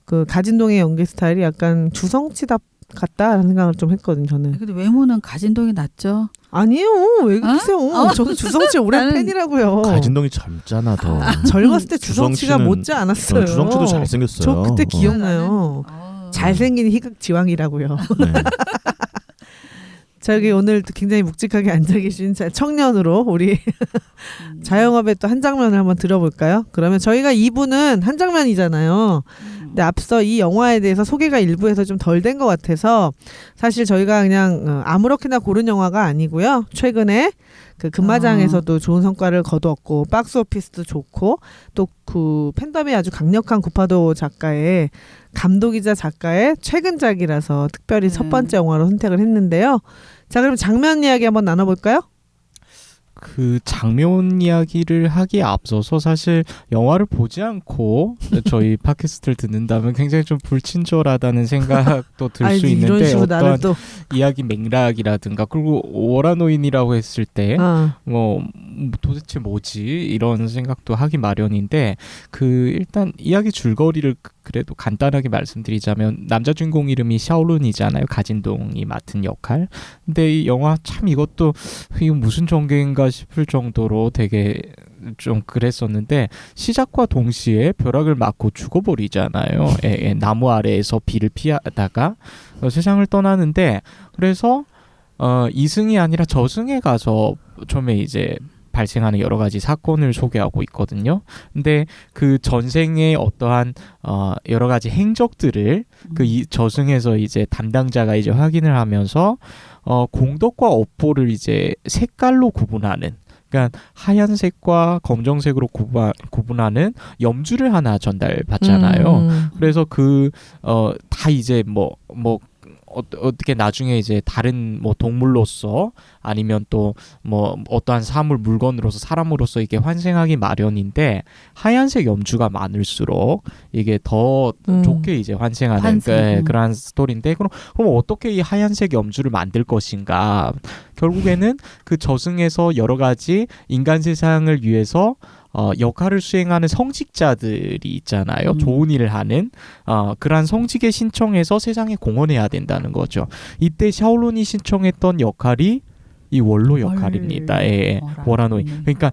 그 가진동의 연기 스타일이 약간 주성치답 같다라는 생각을 좀 했거든요. 저는. 근데 외모는 가진동이 낫죠. 아니에요. 왜 그러세요? 저도 주성치 오랜 팬이라고요. 가진동이 젊잖아 더. 젊었을 때 주성치가 주성치는- 못지 않았어요. 주성치도 잘생겼어요. 저 그때 기억나요. 잘생긴 희극지왕이라고요. 네. 저기 오늘 굉장히 묵직하게 앉아 계신 청년으로 우리 자영업의 또 한 장면을 한번 들어볼까요? 그러면 저희가 2부는 한 장면이잖아요. 근데 앞서 이 영화에 대해서 소개가 일부에서 좀 덜 된 것 같아서 사실 저희가 그냥 아무렇게나 고른 영화가 아니고요. 최근에 그 금마장에서도 좋은 성과를 거두었고 박스 오피스도 좋고 또 그 팬덤이 아주 강력한 구파도 작가의 감독이자 작가의 최근작이라서 특별히 첫 번째 영화로 선택을 했는데요. 자, 그럼 장면 이야기 한번 나눠볼까요? 그 장면 이야기를 하기에 앞서서 사실 영화를 보지 않고 저희 팟캐스트를 듣는다면 굉장히 좀 불친절하다는 생각도 들 수 있는데 이런 식으로 나를 어떤 또 이야기 맥락이라든가 그리고 워라노인이라고 했을 때 뭐 도대체 뭐지 이런 생각도 하기 마련인데 그 일단 이야기 줄거리를 그래도 간단하게 말씀드리자면 남자 주인공 이름이 샤오룬이잖아요. 가진동이 맡은 역할. 근데 이 영화 참 이것도 이거 무슨 전개인가 싶을 정도로 되게 좀 그랬었는데 시작과 동시에 벼락을 맞고 죽어버리잖아요. 나무 아래에서 비를 피하다가 세상을 떠나는데 그래서 이승이 아니라 저승에 가서 처음에 이제 발생하는 여러 가지 사건을 소개하고 있거든요. 근데 그 전생의 어떠한 여러 가지 행적들을 그 저승에서 이제 담당자가 이제 확인을 하면서 공덕과 업보를 이제 색깔로 구분하는 그러니까 하얀색과 검정색으로 구분하는 염주를 하나 전달받잖아요. 그래서 그 다 이제 어떻게 나중에 이제 다른 뭐 동물로서 아니면 또 뭐 어떠한 사물 물건으로서 사람으로서 이게 환생하기 마련인데 하얀색 염주가 많을수록 이게 더 좋게 이제 환생하는 그런 스토리인데 그럼 어떻게 이 하얀색 염주를 만들 것인가 결국에는 그 저승에서 여러 가지 인간 세상을 위해서 역할을 수행하는 성직자들이 있잖아요. 좋은 일을 하는 그러한 성직에 신청해서 세상에 공헌해야 된다는 거죠. 이때 샤오룬이 신청했던 역할이 이 원로 역할입니다. 워라노인. 그러니까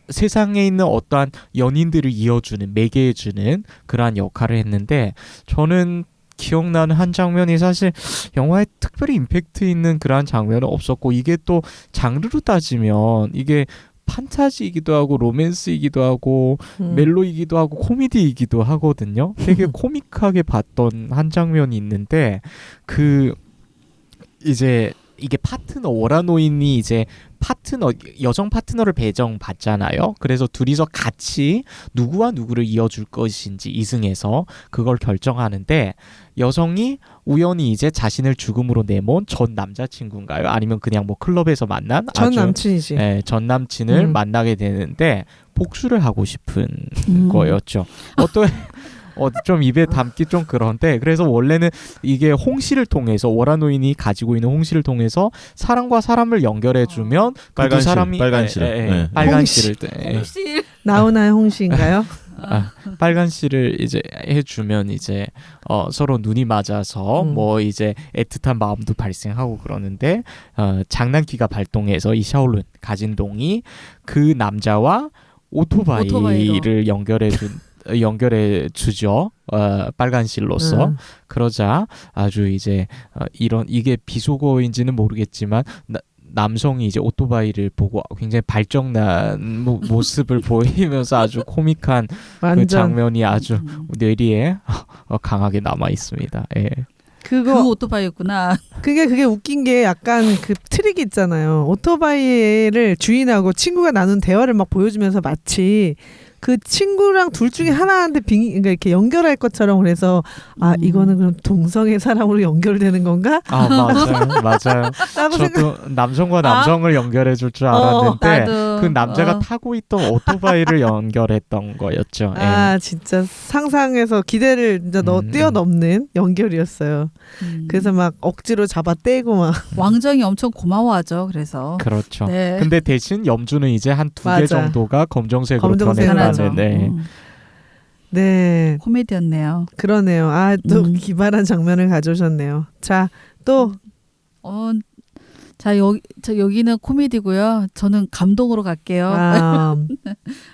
세상에 있는 어떠한 연인들을 이어주는 매개해주는 그러한 역할을 했는데 저는 기억나는 한 장면이 사실 영화에 특별히 임팩트 있는 그러한 장면은 없었고 이게 또 장르로 따지면 이게 판타지이기도 하고 로맨스이기도 하고 멜로이기도 하고 코미디이기도 하거든요. 되게 코믹하게 봤던 한 장면이 있는데 그 이제 이게 파트너 워라노인이 이제 여성 파트너를 배정받잖아요. 그래서 둘이서 같이 누구와 누구를 이어줄 것인지 이승에서 그걸 결정하는데 여성이 우연히 이제 자신을 죽음으로 내몬 전 남자친구인가요? 아니면 그냥 뭐 클럽에서 만난 전 남친이지. 전 남친을 만나게 되는데 복수를 하고 싶은 거였죠. 좀 입에 담기 좀 그런데 그래서 원래는 이게 홍시를 통해서 워라노인이 가지고 있는 홍시를 통해서 사람과 사람을 연결해주면 빨간 실, 사람이 빨간 실, 빨간 실을 나훈아의 홍시인가요? 빨간 실을 이제 해주면 이제 서로 눈이 맞아서 뭐 이제 애틋한 마음도 발생하고 그러는데 장난기가 발동해서 이 샤오룬 가진동이 그 남자와 오토바이를 연결해 주죠. 빨간 실로서 그러자 아주 이제 이게 비속어인지는 모르겠지만 남성이 이제 오토바이를 보고 굉장히 발정난 모습을 보이면서 아주 코믹한 그 장면이 아주 뇌리에 강하게 남아 있습니다. 예. 그 오토바이였구나. 그게 웃긴 게 약간 그 트릭이 있잖아요. 오토바이를 주인하고 친구가 나눈 대화를 막 보여주면서 마치 그 친구랑 둘 중에 하나한테 그러니까 이렇게 연결할 것처럼 그래서 이거는 그럼 동성애 사람으로 연결되는 건가? 맞아요. 저도 남성과 남성을 연결해 줄 줄 알았는데 그 남자가 타고 있던 오토바이를 연결했던 거였죠. 진짜 상상해서 기대를 진짜 뛰어넘는 연결이었어요. 그래서 막 억지로 잡아 떼고 막 왕정이 엄청 고마워하죠. 그래서 그렇죠. 네. 근데 대신 염주는 이제 한 2개 정도가 검정색으로 변했다는. 네. 코미디였네요. 그러네요. 또 기발한 장면을 가져오셨네요. 자, 또 여기는 코미디고요. 저는 감동으로 갈게요.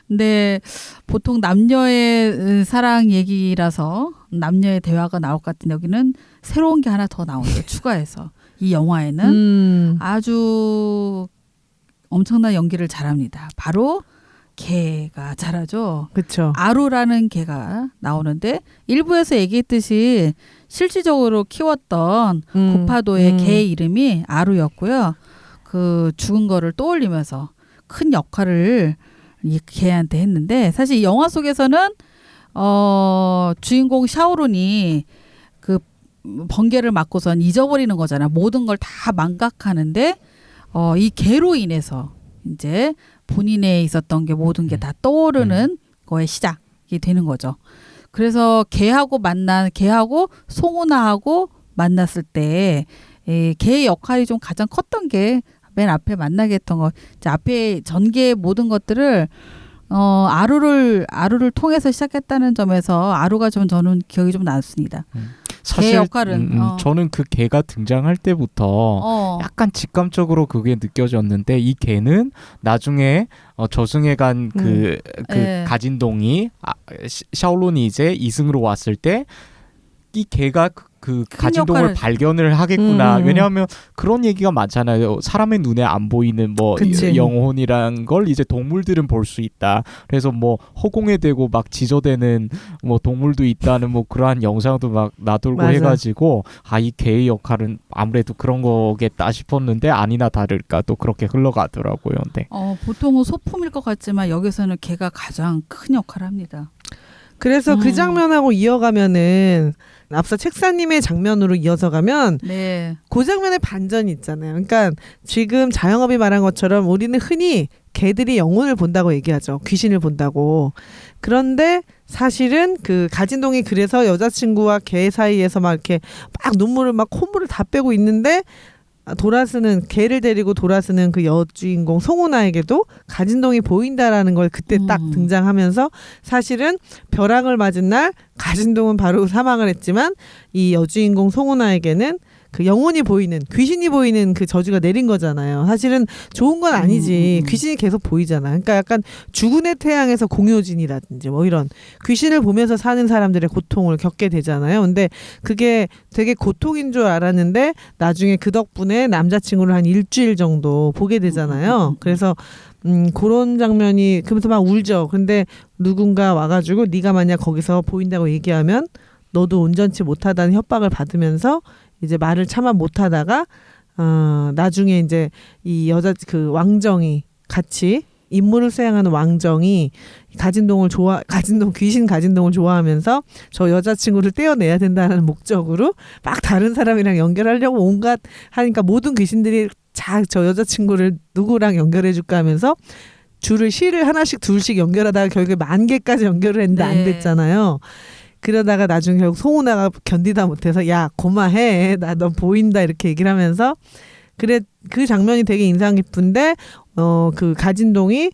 근데 보통 남녀의 사랑 얘기라서 남녀의 대화가 나올 것 같은데 여기는 새로운 게 하나 더 나오죠. 추가해서 이 영화에는 아주 엄청난 연기를 잘합니다. 바로 개가 자라죠. 그렇죠. 아루라는 개가 나오는데 일부에서 얘기했듯이 실질적으로 키웠던 고파도의 개 이름이 아루였고요. 그 죽은 거를 떠올리면서 큰 역할을 이 개한테 했는데 사실 이 영화 속에서는 주인공 샤오룬이 그 번개를 맞고선 잊어버리는 거잖아. 모든 걸 다 망각하는데 이 개로 인해서 이제 본인에 있었던 게 모든 게 다 떠오르는 거의 시작이 되는 거죠. 그래서 개하고 송우나하고 만났을 때 개의 역할이 좀 가장 컸던 게 맨 앞에 만나게 했던 거. 이제 앞에 전개의 모든 것들을 아루를 통해서 시작했다는 점에서 아루가 좀 저는 기억이 좀 났습니다. 사실 개 역할은 저는 그 개가 등장할 때부터 약간 직감적으로 그게 느껴졌는데 이 개는 나중에 저승에 간 그 가진동이 샤오룬이 이제 이승으로 왔을 때 이 개가 그 가진동을 발견을 하겠구나. 왜냐하면 그런 얘기가 많잖아요. 사람의 눈에 안 보이는 뭐 그치. 영혼이란 걸 이제 동물들은 볼 수 있다. 그래서 뭐 허공에 대고 막 지저대는 뭐 동물도 있다는 뭐 그러한 영상도 막 나돌고 맞아. 해가지고 이 개의 역할은 아무래도 그런 거겠다 싶었는데 아니나 다를까 또 그렇게 흘러가더라고요. 네. 보통은 소품일 것 같지만 여기서는 개가 가장 큰 역할을 합니다. 그래서 그 장면하고 이어가면은 앞서 책사님의 장면으로 이어서 가면 네. 그 장면에 반전이 있잖아요. 그러니까 지금 자영업이 말한 것처럼 우리는 흔히 개들이 영혼을 본다고 얘기하죠. 귀신을 본다고. 그런데 사실은 그 가진동이 그래서 여자친구와 개 사이에서 막 이렇게 막 눈물을 막 콧물을 다 빼고 있는데 돌아서는 개를 데리고 돌아서는 그 여주인공 송우나에게도 가진동이 보인다라는 걸 그때 딱 등장하면서 사실은 벼락을 맞은 날 가진동은 바로 사망을 했지만 이 여주인공 송우나에게는 그 영혼이 보이는 귀신이 보이는 그 저주가 내린 거잖아요. 사실은 좋은 건 아니지. 귀신이 계속 보이잖아. 그러니까 약간 죽은의 태양에서 공효진이라든지 뭐 이런 귀신을 보면서 사는 사람들의 고통을 겪게 되잖아요. 근데 그게 되게 고통인 줄 알았는데 나중에 그 덕분에 남자친구를 한 일주일 정도 보게 되잖아요. 그래서 그런 장면이 그러면서 막 울죠. 근데 누군가 와가지고 네가 만약 거기서 보인다고 얘기하면 너도 온전치 못하다는 협박을 받으면서 이제 말을 차마 못하다가 나중에 이제 이 여자 그 왕정이 같이 임무를 수행하는 왕정이 귀신 가진동을 좋아하면서 저 여자친구를 떼어내야 된다는 목적으로 막 다른 사람이랑 연결하려고 온갖 하니까 모든 귀신들이 저 여자친구를 누구랑 연결해줄까 하면서 실을 하나씩 둘씩 연결하다가 결국에 10,000개까지 연결을 했는데 안 됐잖아요. 그러다가 나중에 결국 송우나가 견디다 못해서 야 고마해 나 너 보인다 이렇게 얘기를 하면서 그 장면이 되게 인상 깊은데 그 가진동이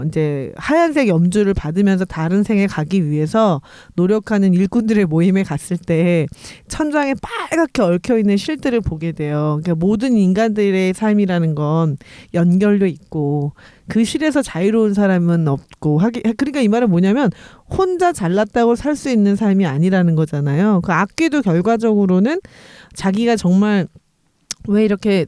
이제 하얀색 염주를 받으면서 다른 생에 가기 위해서 노력하는 일꾼들의 모임에 갔을 때 천장에 빨갛게 얽혀있는 실들을 보게 돼요. 그러니까 모든 인간들의 삶이라는 건 연결도 있고 그 실에서 자유로운 사람은 없고 그러니까 이 말은 뭐냐면 혼자 잘났다고 살 수 있는 삶이 아니라는 거잖아요. 그 악귀도 결과적으로는 자기가 정말 왜 이렇게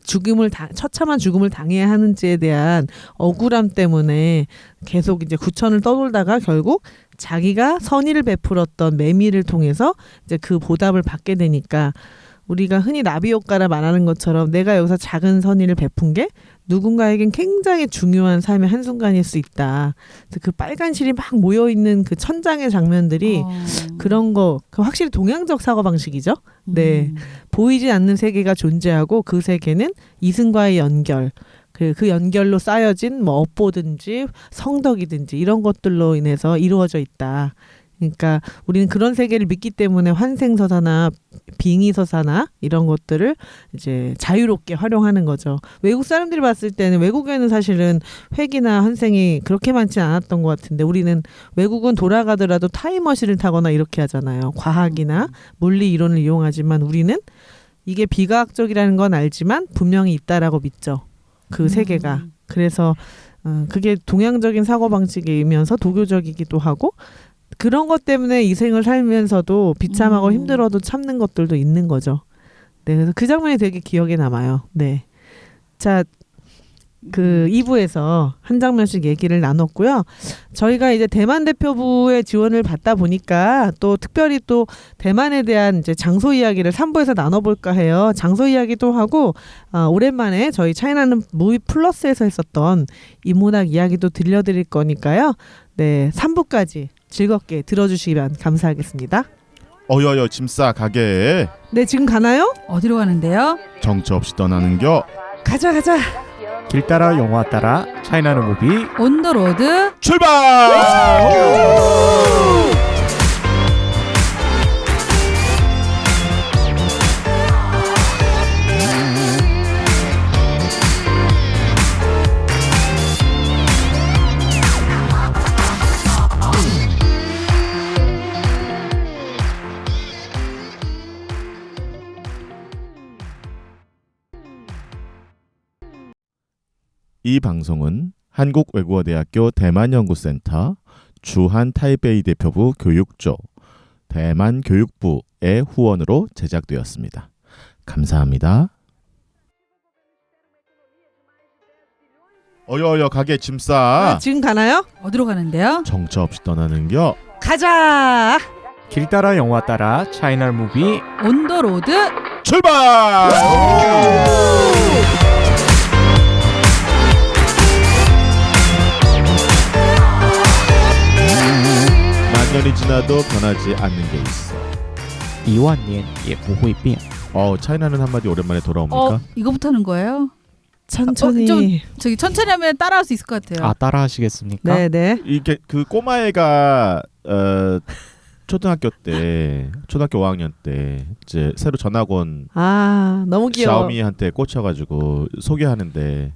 처참한 죽음을 당해야 하는지에 대한 억울함 때문에 계속 이제 구천을 떠돌다가 결국 자기가 선의를 베풀었던 매미를 통해서 이제 그 보답을 받게 되니까 우리가 흔히 나비 효과라 말하는 것처럼 내가 여기서 작은 선의를 베푼 게 누군가에겐 굉장히 중요한 삶의 한순간일 수 있다. 그래서 그 빨간 실이 막 모여있는 그 천장의 장면들이 그런 거 확실히 동양적 사고방식이죠. 네, 보이지 않는 세계가 존재하고 그 세계는 이승과의 연결 그 연결로 쌓여진 뭐 업보든지 성덕이든지 이런 것들로 인해서 이루어져 있다. 그러니까 우리는 그런 세계를 믿기 때문에 환생서사나 빙의서사나 이런 것들을 이제 자유롭게 활용하는 거죠. 외국 사람들이 봤을 때는 외국에는 사실은 회기나 환생이 그렇게 많지 않았던 것 같은데 우리는 외국은 돌아가더라도 타임머신을 타거나 이렇게 하잖아요. 과학이나 물리 이론을 이용하지만 우리는 이게 비과학적이라는 건 알지만 분명히 있다라고 믿죠. 그 세계가. 그래서 그게 동양적인 사고방식이면서 도교적이기도 하고 그런 것 때문에 이 생을 살면서도 비참하고 힘들어도 참는 것들도 있는 거죠. 네, 그래서 그 장면이 되게 기억에 남아요. 네. 자, 그 2부에서 한 장면씩 얘기를 나눴고요. 저희가 이제 대만 대표부의 지원을 받다 보니까 또 특별히 또 대만에 대한 이제 장소 이야기를 3부에서 나눠볼까 해요. 장소 이야기도 하고 오랜만에 저희 차이나는 무비 플러스에서 했었던 인문학 이야기도 들려드릴 거니까요. 네, 3부까지 즐겁게 들어주시면 감사하겠습니다. 어여여 짐싸 가게 네, 지금 가나요? 어디로 가는데요? 정처 없이 떠나는겨. 가자. 길 따라 영화 따라 차이나는 무비. 온더로드. 출발! 이 방송은 한국외국어대학교 대만연구센터 주한 타이베이 대표부 교육조 대만교육부의 후원으로 제작되었습니다. 감사합니다. 어여여 가게 짐싸. 지금 가나요? 어디로 가는데요? 정처 없이 떠나는겨. 가자. 길 따라 영화 따라 차이나는 무비. 온더로드. 출발! 만년이 지나도 변하지 않는 게 있어. 2万年也不会变. 차이나는 한마디 오랜만에 돌아옵니까? 이거부터 하는 거예요? 천천히. 저기 천천히 하면 따라할 수 있을 것 같아요. 아 따라 하시겠습니까? 네네. 이게 그 꼬마애가 초등학교 5학년 때 이제 새로 전학온 너무 귀여워. 샤오미한테 꽂혀가지고 소개하는데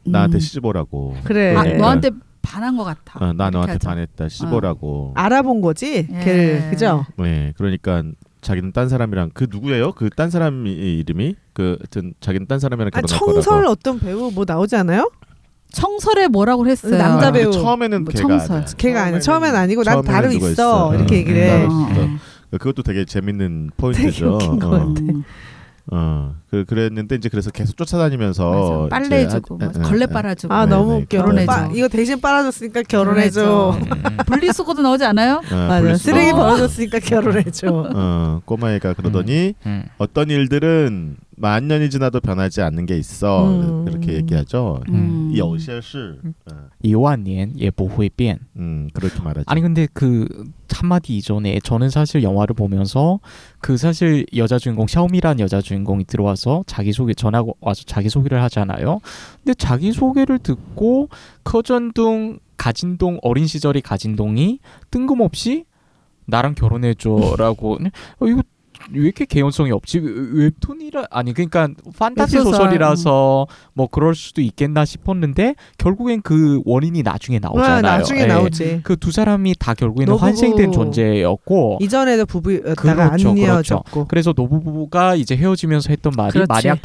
나한테 시집오라고. 그래. 그러니까, 너한테 반한 것 같아. 나 너한테 하죠. 반했다 시집오라고. 알아본 거지? 예. 걔를 그죠? 네, 그러니까 자기는 딴 사람이랑 그 누구예요? 그 딴 사람 이름이 그 하여튼 자기는 딴 사람이랑 결혼할 청설 거라고. 어떤 배우 뭐 나오지 않아요? 청설에 뭐라고 했어요? 남자 근데 배우. 처음에는 뭐 걔가 청설. 아니야. 걔가 아니야. 처음엔 아니고 난 처음에는 다른 누가 있어. 이렇게 얘기를 해. 따로 어. 있어. 그것도 되게 재밌는 포인트죠. 되게 웃긴 것 같아. 그랬는데 이제 그래서 계속 쫓아다니면서 맞아. 빨래해주고 걸레 빨아주고. 너무 네, 웃겨. 결혼해줘. 이거 대신 빨아줬으니까 결혼해줘. 분리수거도 나오지 않아요? 맞아. 쓰레기 벌어줬으니까 결혼해줘. 꼬마애가 그러더니 어떤 일들은 만년이 지나도 변하지 않는 게 있어. 그렇게 얘기하죠. 여시시. 2万年也不会变. 그렇게 말하죠. 아니 근데 그 한마디 이전에 저는 사실 영화를 보면서 그 사실 여자 주인공 샤오미란 여자 주인공이 들어와서 전화고 와서 자기소개를 하잖아요. 근데 자기소개를 듣고 커전동 가진동 어린 시절의 가진동이 뜬금없이 나랑 결혼해줘라고 이거 왜 이렇게 개연성이 없지? 웹툰이라 아니 그러니까 판타지 소설이라서 뭐 그럴 수도 있겠나 싶었는데 결국엔 그 원인이 나중에 나오잖아요. 나중에 나오지. 그 두 사람이 다 결국에는 노부부. 환생된 존재였고 이전에도 부부였다가 안 이어졌고. 그래서 노부부가 이제 헤어지면서 했던 말이 그렇지. 만약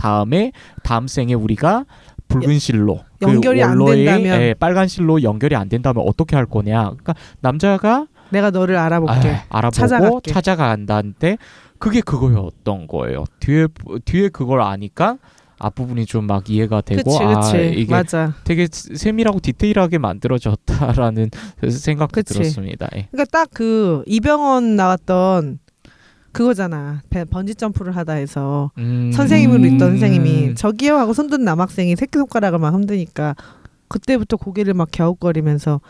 다음 생에 우리가 붉은 실로 연결이 안 된다면 빨간 실로 연결이 안 된다면 어떻게 할 거냐. 그러니까 남자가 내가 너를 알아볼게. 알아보고 찾아간다는데 그게 그거였던 거예요. 뒤에 그걸 아니까 앞부분이 좀 막 이해가 되고 그치. 이게 맞아. 되게 세밀하고 디테일하게 만들어졌다라는 생각도 그치. 들었습니다. 예. 그러니까 딱 그 이병헌 나왔던 그거잖아. 번지 점프를 하다 해서 선생님으로 있던 선생님이 저기요 하고 손든 남학생이 새끼손가락을 막 흔드니까 그때부터 고개를 막 갸웃거리면서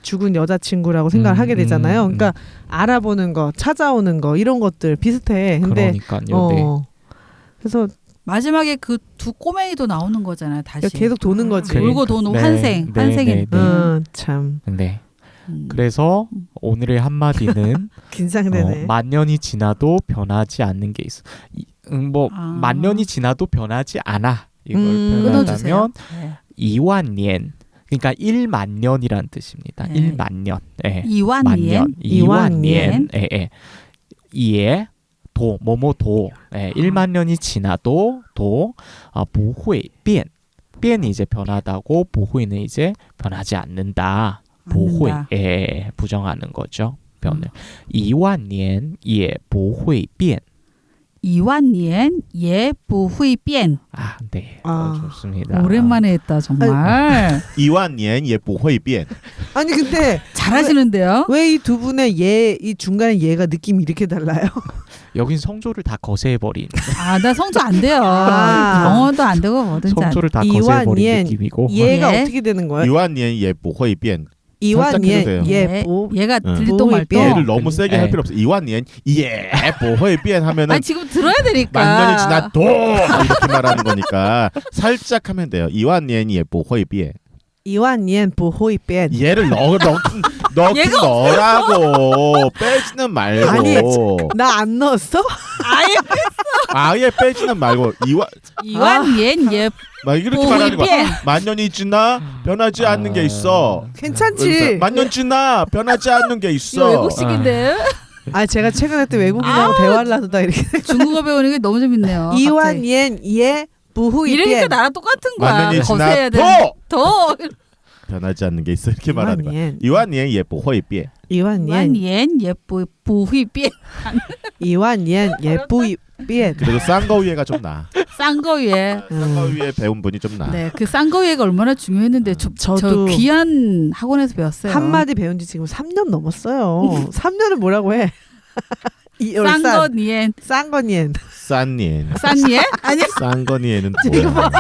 죽은 여자친구라고 생각을 하게 되잖아요. 그러니까 알아보는 거, 찾아오는 거 이런 것들 비슷해. 근데 그러니까요. 네. 그래서 마지막에 그 두 꼬맹이도 나오는 거잖아요. 다시 계속 도는 거지. 돌고 도는 네, 환생인데. 참 네. 그래서 오늘의 한마디는 긴장되네. 만년이 지나도 변하지 않는 게 있어. 만년이 지나도 변하지 않아. 이걸 끊어주세요. 표현하자면 네. 2만 년. 그러니까 1만 년이란 뜻입니다. 네. 1만 년. 예. 2만 년. 2만 년. 예. 이에 도 뭐뭐도 1만 년이 지나도 도不会变. 变이 이제 변하다고 不会는 이제 변하지 않는다. 不会. 예. 부정하는 거죠. 변을. 2만 년也不会变. 2万年也不会变. 아, 네. 아. 좋습니다. 오랜만에 했다 정말. 2만年也不会变. 아니 근데 잘하시는데요. 왜 이 두 분의 이 중간에 얘가 느낌이 이렇게 달라요? 여긴 성조를 다 거세해버린 아, 나 성조 안 돼요. 아. 영어도 안 되고 뭐든지 안 돼. 성조를 다 이완 거세해버린 옌. 느낌이고 얘가 예. 어떻게 되는 거예요? 2만年也不会变. 이완 해주세요. 예 뭐. 얘가 응. 들리도 말도. 얘를 너무 세게 할 네. 필요 없어. 2만年也不会变 하면은 아니 지금 들어야 되니까. 만 년이 지나도 이렇게 말하는 거니까 살짝 하면 돼요. 2만年也不会变. 이완不会变. 얘를 넣긴 얘가 넣으라고. 빼지는 말고. 아니, 나 안 넣었어? 아예 빼지는 말고 2万年也 막 이렇게 不会 말하는 거야. 变. 만 년이 지나 변하지 않는 게 있어. 괜찮지. 만 년 지나 변하지 않는 게 이거 있어. 외국식인데. 아 제가 최근에 또 외국인하고 대화를 하다 이렇게 중국어 배우는 게 너무 재밌네요. 이완 갑자기. 예 부후이 이러니까 变. 나랑 똑같은 만 거야. 년이 거세야 지나 돼. 더. 변하지 않는 게 있어. 이렇게 말하는 거야. 2万 이완年也不会变. 이완 2万年也不会变. 이완 예 부이 变. 그래도 쌍거위에가 좀 나. 쌍거위에. 쌍거위에 배운 분이 좀 나. 네, 그 쌍거위가 얼마나 중요했는데 저 저도 귀한 학원에서 배웠어요. 한마디 배운 지 지금 3년 넘었어요. 3년을 뭐라고 해? 쌍거니엔. 쌍거니엔. 싼니엔. 쌍니에? 아니, 쌍거니에는 뭐야?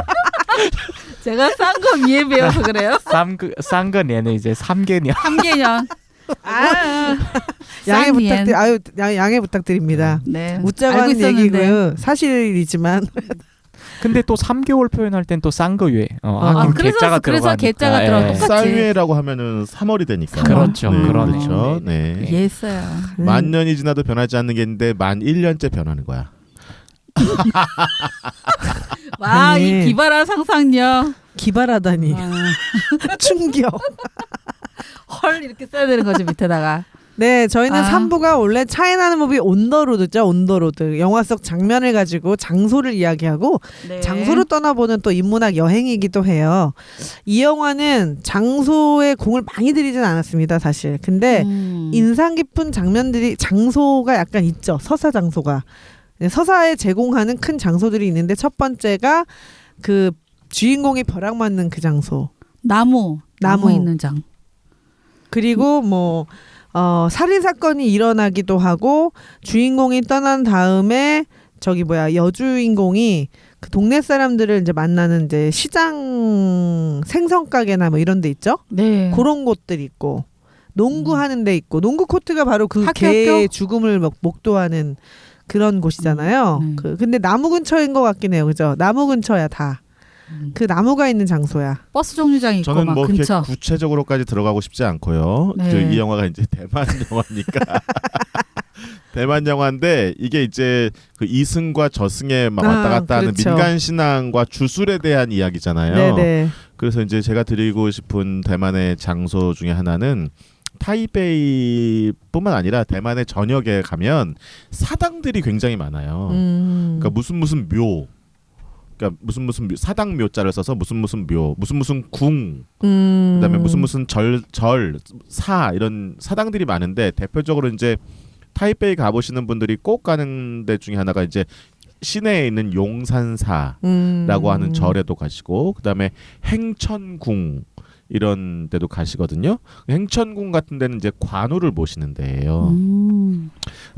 제가 쌍거위에 배워서 그래요. 쌍거년은 이제 3개년. 3개년. 아, 양해 부탁드립니다. 네. 웃자고 알고 하는 있었는데. 얘기고요. 사실이지만 근데 또 3개월 표현할 땐 또 쌍거유에 하긴 그래서 개자가 그래서 들어가니까. 개자가 들어가 똑같이. 쌀위에라고 하면은 3월이 되니까. 그렇죠. 네, 그러네요. 그렇죠. 네. 이해했어요. 만 년이 지나도 변하지 않는 게 있는데 만 1년째 변하는 거야. 와, 아니. 이 기발한 상상력. 기발하다니. 아, 충격. 헐 이렇게 써야 되는 거죠 밑에다가. 네, 저희는 아. 3부가 원래 차이나는 무비 온더로드죠. 온더로드. 영화 속 장면을 가지고 장소를 이야기하고 네. 장소를 떠나보는 또 인문학 여행이기도 해요. 이 영화는 장소에 공을 많이 들이진 않았습니다, 사실. 근데 인상 깊은 장면들이 장소가 약간 있죠. 서사 장소가. 네, 서사에 제공하는 큰 장소들이 있는데 첫 번째가 그 주인공이 벼락 맞는 그 장소. 나무 나무. 있는 장. 그리고 뭐 살인 사건이 일어나기도 하고 주인공이 떠난 다음에 저기 뭐야 여주인공이 그 동네 사람들을 이제 만나는 이제 시장 생선 가게나 뭐 이런 데 있죠. 네. 그런 곳들 있고 농구하는 데 있고 농구 코트가 바로 그 학교, 개의 학교? 죽음을 목도하는 그런 곳이잖아요. 네. 근데 나무 근처인 것 같긴 해요. 그죠? 나무 근처야 다. 그 나무가 있는 장소야. 버스 정류장 있고 저는 막 뭐 이렇게 근처. 구체적으로까지 들어가고 싶지 않고요. 네. 이 영화가 이제 대만 영화니까 대만 영화인데 이게 이제 그 이승과 저승에 막 왔다 갔다 하는 그렇죠. 민간 신앙과 주술에 대한 이야기잖아요. 네네. 그래서 이제 제가 드리고 싶은 대만의 장소 중에 하나는 타이베이뿐만 아니라 대만의 전역에 가면 사당들이 굉장히 많아요. 그러니까 무슨 묘, 그러니까 무슨 묘, 사당 묘자를 써서 무슨 묘, 무슨 궁, 그다음에 무슨 사 이런 사당들이 많은데 대표적으로 이제 타이베이 가보시는 분들이 꼭 가는 데 중에 하나가 이제 시내에 있는 용산사라고 하는 절에도 가시고 그다음에 행천궁 이런 데도 가시거든요. 행천궁 같은 데는 이제 관우를 모시는 데예요.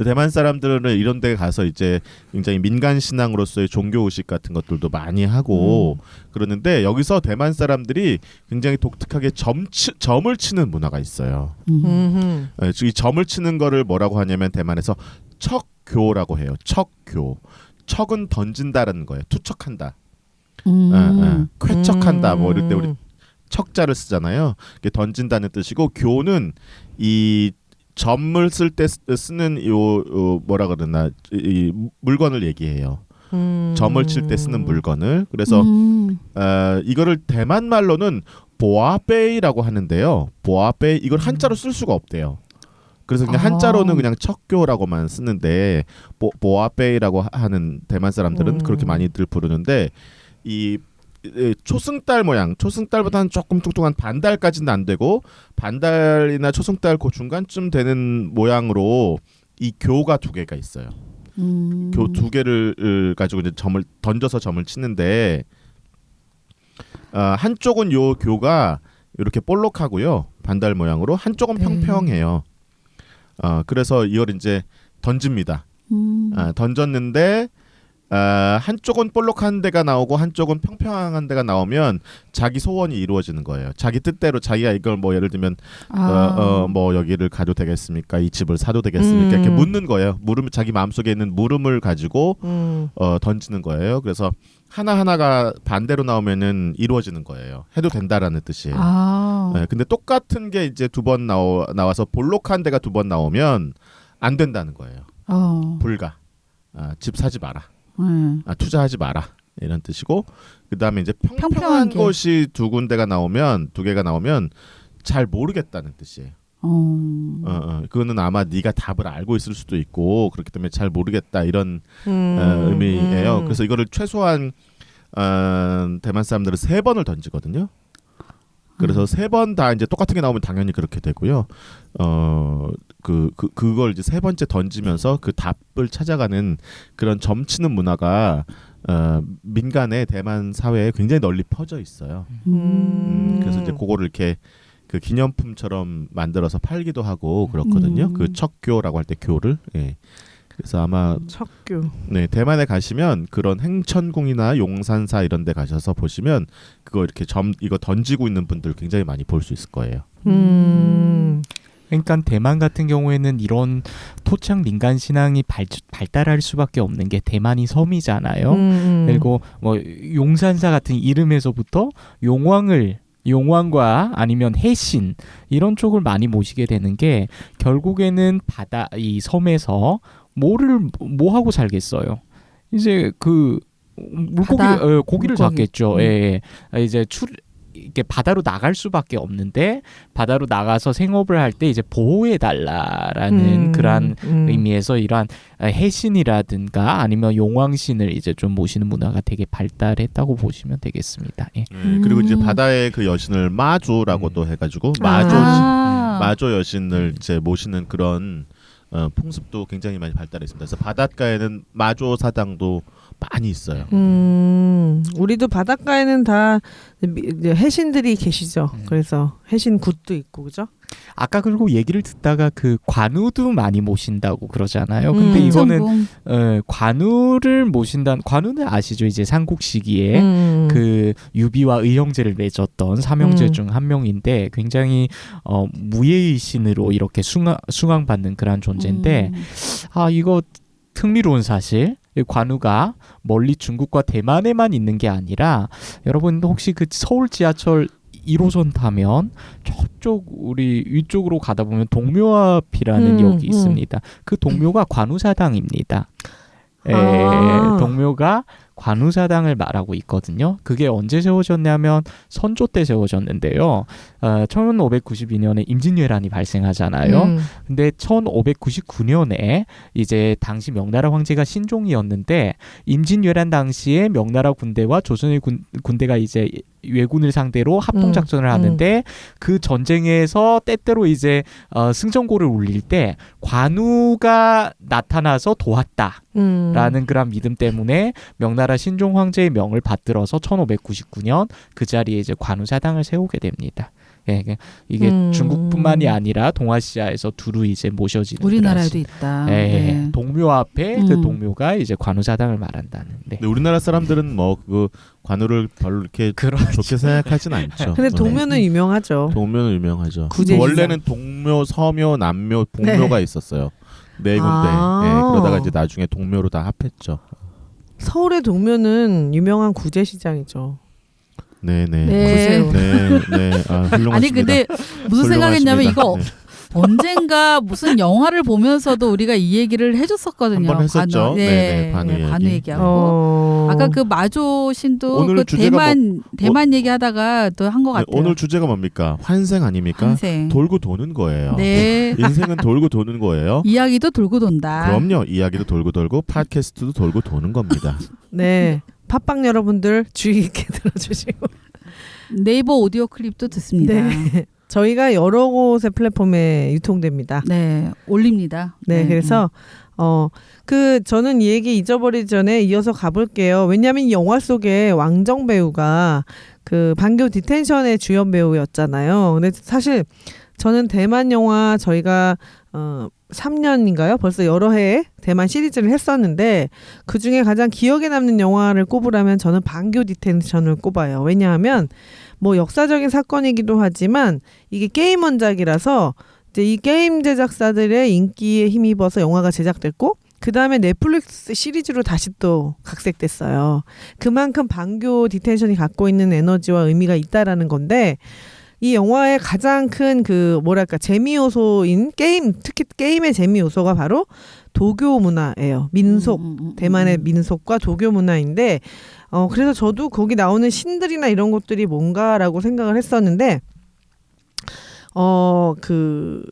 대만 사람들은 이런 데 가서 이제 굉장히 민간 신앙으로서의 종교 의식 같은 것들도 많이 하고 그러는데 여기서 대만 사람들이 굉장히 독특하게 점을 치는 문화가 있어요. 이 점을 치는 거를 뭐라고 하냐면 대만에서 척교라고 해요. 척교. 척은 던진다라는 거예요. 투척한다. 쾌척한다. 뭐 이럴 때 우리 척자를 쓰잖아요. 이게 던진다는 뜻이고 교는 이 점을 쓸 때 쓰는 요 뭐라 그러나 이 물건을 얘기해요. 점을 칠 때 쓰는 물건을. 그래서 이거를 대만 말로는 보아베이라고 하는데요. 보아베이 이걸 한자로 쓸 수가 없대요. 그래서 그냥 한자로는 그냥 척교라고만 쓰는데 보아베이라고 하는 대만 사람들은 그렇게 많이들 부르는데 이 초승달 모양, 초승달보다는 조금 뚱뚱한 반달까지는 안 되고 반달이나 초승달 그 중간쯤 되는 모양으로 이 교가 두 개가 있어요. 교 두 개를 가지고 이제 점을 던져서 점을 치는데 한쪽은 요 교가 이렇게 볼록하고요. 반달 모양으로 한쪽은 네. 평평해요. 그래서 이걸 이제 던집니다. 던졌는데 한쪽은 볼록한 데가 나오고 한쪽은 평평한 데가 나오면 자기 소원이 이루어지는 거예요. 자기 뜻대로 자기가 이걸 뭐 예를 들면 뭐 여기를 가도 되겠습니까? 이 집을 사도 되겠습니까? 이렇게 묻는 거예요. 물음 자기 마음속에 있는 물음을 가지고 던지는 거예요. 그래서 하나하나가 반대로 나오면은 이루어지는 거예요. 해도 된다라는 뜻이에요. 네, 근데 똑같은 게 이제 두 번 나와서 볼록한 데가 두 번 나오면 안 된다는 거예요. 불가. 집 사지 마라. 투자하지 마라. 이런 뜻이고 그다음에 이제 평평한 곳이 두 개가 나오면 잘 모르겠다는 뜻이에요. 그거는 아마 네가 답을 알고 있을 수도 있고 그렇기 때문에 잘 모르겠다 이런 의미예요. 그래서 이거를 최소한 대만 사람들은 3번을 던지거든요. 그래서 3번 다 이제 똑같은 게 나오면 당연히 그렇게 되고요. 그걸 이제 3번째 던지면서 그 답을 찾아가는 그런 점치는 문화가 민간의 대만 사회에 굉장히 널리 퍼져 있어요. 그래서 이제 그거를 이렇게 그 기념품처럼 만들어서 팔기도 하고 그렇거든요. 그 척교라고 할 때 교를. 예. 그래서 아마 척교. 네, 대만에 가시면 그런 행천궁이나 용산사 이런 데 가셔서 보시면 그거 이렇게 이거 던지고 있는 분들 굉장히 많이 볼 수 있을 거예요. 그러니까 대만 같은 경우에는 이런 토착 민간 신앙이 발달할 수밖에 없는 게 대만이 섬이잖아요. 그리고 뭐 용산사 같은 이름에서부터 용왕과 아니면 해신 이런 쪽을 많이 모시게 되는 게 결국에는 이 섬에서 뭐 하고 살겠어요. 이제 그 고기를 잡겠죠. 예. 이제 이렇게 바다로 나갈 수밖에 없는데 바다로 나가서 생업을 할 때 이제 보호해 달라라는 그런 의미에서 이러한 해신이라든가 아니면 용왕신을 이제 좀 모시는 문화가 되게 발달했다고 보시면 되겠습니다. 예. 그리고 이제 바다의 그 여신을 마조라고도 해가지고 마조 여신을 이제 모시는 그런 풍습도 굉장히 많이 발달했습니다. 그래서 바닷가에는 마조 사당도 많이 있어요. 우리도 바닷가에는 다 해신들이 계시죠. 그래서 해신 굿도 있고 그죠? 아까 그리고 얘기를 듣다가 그 관우도 많이 모신다고 그러잖아요. 근데 이거는 관우를 관우는 아시죠? 이제 삼국 시기에 그 유비와 의형제를 맺었던 삼형제 중 한 명인데 굉장히 무예의 신으로 이렇게 숭앙받는 그런 존재인데 이거 흥미로운 사실. 관우가 멀리 중국과 대만에만 있는 게 아니라 여러분 혹시 그 서울 지하철 1호선 타면 저쪽 우리 위쪽으로 가다 보면 동묘앞이라는 역이 있습니다. 그 동묘가 관우사당입니다. 동묘가 관우사당을 말하고 있거든요. 그게 언제 세워졌냐면 선조 때 세워졌는데요. 1592년에 임진왜란이 발생하잖아요. 근데 1599년에 이제 당시 명나라 황제가 신종이었는데 임진왜란 당시에 명나라 군대와 조선의 군대가 이제 왜군을 상대로 합동작전을 하는데 그 전쟁에서 때때로 이제 승전고를 울릴 때 관우가 나타나서 도왔다라는 그런 믿음 때문에 명나라 신종 황제의 명을 받들어서 1599년 그 자리에 이제 관우사당을 세우게 됩니다. 예, 이게 중국뿐만이 아니라 동아시아에서 두루 이제 모셔지는 우리나라에도 있다. 네. 동묘 앞에 그 동묘가 이제 관우사당을 말한다는. 네. 근데 우리나라 사람들은 뭐 그 관우를 별로 이렇게 좋게 생각하진 않죠. 근데 동묘는 유명하죠. 동묘는 유명하죠. 구제시장. 원래는 동묘, 서묘, 남묘, 동묘가 있었어요. 네 군데. 그러다가 이제 나중에 동묘로 다 합했죠. 서울의 동묘는 유명한 구제시장이죠. 네네. 네. 훌륭하십니다. 아니 근데 무슨 생각했냐면 이거 네. 언젠가 무슨 영화를 보면서도 우리가 이 얘기를 해줬었거든요. 한번 했었죠. 관우 얘기하고 아까 그 마조 신도 그 대만 얘기하다가 또 한 것 같아요. 오늘 주제가 뭡니까? 환생 아닙니까? 환생. 돌고 도는 거예요. 네. 인생은 돌고 도는 거예요. 이야기도 돌고 돈다. 그럼요. 이야기도 돌고 돌고 팟캐스트도 돌고 도는 겁니다. 네. 팟빵 여러분들 주의 깊게 들어주시고 네이버 오디오 클립도 듣습니다. 네. 저희가 여러 곳의 플랫폼에 유통됩니다. 네, 올립니다. 네, 그래서 저는 이 얘기 잊어버리기 전에 이어서 가볼게요. 왜냐하면 이 영화 속에 왕정 배우가 그 반교 디텐션의 주연 배우였잖아요. 근데 사실 저는 대만 영화 저희가 3년인가요? 벌써 여러 해 대만 시리즈를 했었는데 그 중에 가장 기억에 남는 영화를 꼽으라면 저는 반교 디텐션을 꼽아요. 왜냐하면 뭐 역사적인 사건이기도 하지만 이게 게임 원작이라서 이제 이 게임 제작사들의 인기에 힘입어서 영화가 제작됐고 그 다음에 넷플릭스 시리즈로 다시 또 각색됐어요. 그만큼 반교 디텐션이 갖고 있는 에너지와 의미가 있다라는 건데 이 영화의 가장 큰 그 뭐랄까 재미 요소인 게임, 특히 게임의 재미 요소가 바로 도교 문화예요. 민속, 대만의 민속과 도교 문화인데 그래서 저도 거기 나오는 신들이나 이런 것들이 뭔가라고 생각을 했었는데 그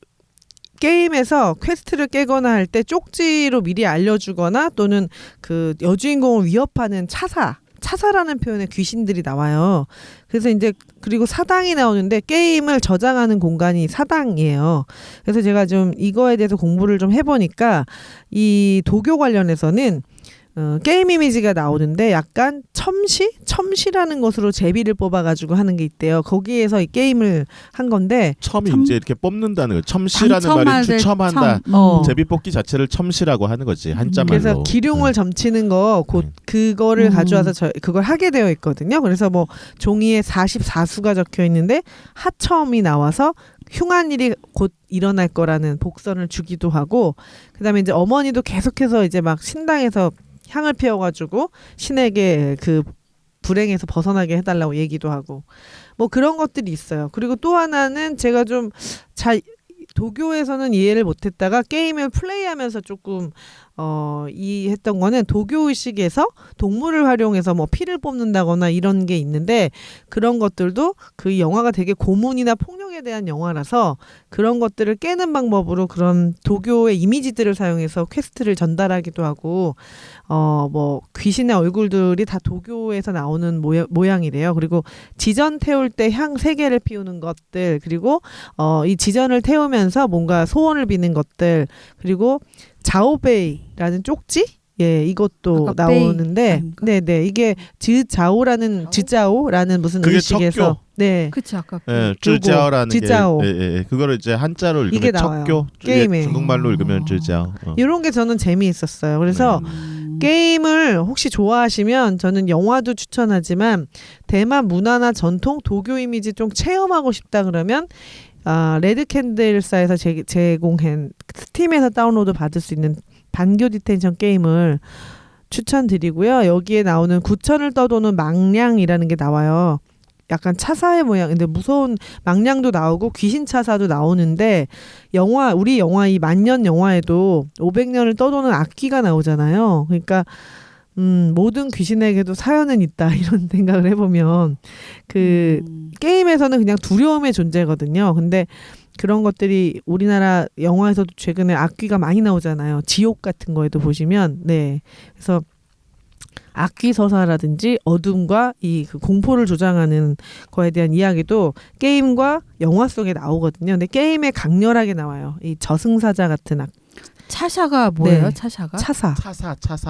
게임에서 퀘스트를 깨거나 할 때 쪽지로 미리 알려주거나 또는 그 여주인공을 위협하는 차사라는 표현의 귀신들이 나와요. 그래서 이제 그리고 사당이 나오는데 게임을 저장하는 공간이 사당이에요. 그래서 제가 좀 이거에 대해서 공부를 좀 해보니까 이 도교 관련해서는 게임 이미지가 나오는데 약간 첨시라는 것으로 제비를 뽑아가지고 하는 게 있대요. 거기에서 이 게임을 한 건데 첨이 이제 이렇게 뽑는다는 거. 첨시라는 말이 추첨한다. 제비 뽑기 자체를 첨시라고 하는 거지 한자말로. 그래서 기룡을 점치는 거 그거를 가져와서 그걸 하게 되어 있거든요. 그래서 뭐 종이에 44수가 적혀 있는데 하첨이 나와서 흉한 일이 곧 일어날 거라는 복선을 주기도 하고 그다음에 이제 어머니도 계속해서 이제 막 신당에서 향을 피워가지고 신에게 그 불행에서 벗어나게 해달라고 얘기도 하고 뭐 그런 것들이 있어요. 그리고 또 하나는 제가 좀 잘 도교에서는 이해를 못했다가 게임을 플레이하면서 조금 이해했던 거는 도교의식에서 동물을 활용해서 뭐 피를 뽑는다거나 이런 게 있는데 그런 것들도 그 영화가 되게 고문이나 폭력에 대한 영화라서 그런 것들을 깨는 방법으로 그런 도교의 이미지들을 사용해서 퀘스트를 전달하기도 하고 뭐 귀신의 얼굴들이 다 도교에서 나오는 모양이래요. 그리고 지전 태울 때 향 3개를 피우는 것들 그리고 이 지전을 태우면서 뭔가 소원을 비는 것들 그리고 자오베이라는 쪽지? 예, 이것도 나오는데, 네네, 이게 지자오라는 무슨 의식에서, 네, 그치 아까 예, 쯔자오라는 지자오. 게, 그거를 이제 한자로 읽으면 이게 나와요. 척교, 게임에. 중국말로 읽으면 쯔자오. 이런 게 저는 재미있었어요. 그래서 게임을 혹시 좋아하시면 저는 영화도 추천하지만 대만 문화나 전통, 도교 이미지 좀 체험하고 싶다 그러면. 레드캔들사에서 제공한 스팀에서 다운로드 받을 수 있는 반교 디텐션 게임을 추천드리고요. 여기에 나오는 9천을 떠도는 망량이라는 게 나와요. 약간 차사의 모양. 근데 무서운 망량도 나오고 귀신 차사도 나오는데 우리 영화 이 만년 영화에도 500년을 떠도는 악귀가 나오잖아요. 그러니까 모든 귀신에게도 사연은 있다 이런 생각을 해보면 그 게임에서는 그냥 두려움의 존재거든요. 근데 그런 것들이 우리나라 영화에서도 최근에 악귀가 많이 나오잖아요. 지옥 같은 거에도 보시면 네 그래서 악귀 서사라든지 어둠과 이 그 공포를 조장하는 거에 대한 이야기도 게임과 영화 속에 나오거든요. 근데 게임에 강렬하게 나와요. 이 저승사자 같은 차샤가 뭐예요? 네. 차샤가? 차사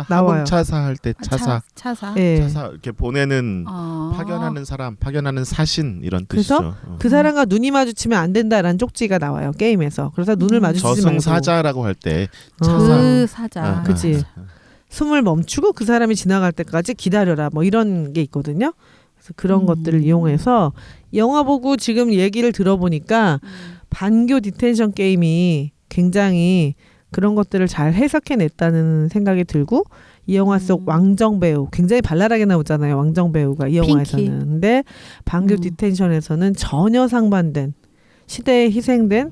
나와요. 차사 할 때 차사. 차사. 네. 차사 이렇게 보내는 파견하는 사람, 파견하는 사신 이런 뜻이죠. 그래서 그 사람과 눈이 마주치면 안 된다라는 쪽지가 나와요. 게임에서. 그래서 눈을 마주치지 말고. 저승사자라고 할 때 그 사자. 그치. 숨을 멈추고 그 사람이 지나갈 때까지 기다려라. 뭐 이런 게 있거든요. 그래서 그런 것들을 이용해서 영화 보고 지금 얘기를 들어보니까 반교 디텐션 게임이 굉장히 그런 것들을 잘 해석해냈다는 생각이 들고 이 영화 속 왕정 배우 굉장히 발랄하게 나오잖아요. 왕정 배우가 이 영화에서는. 핑키. 근데 반교 디텐션에서는 전혀 상반된 시대에 희생된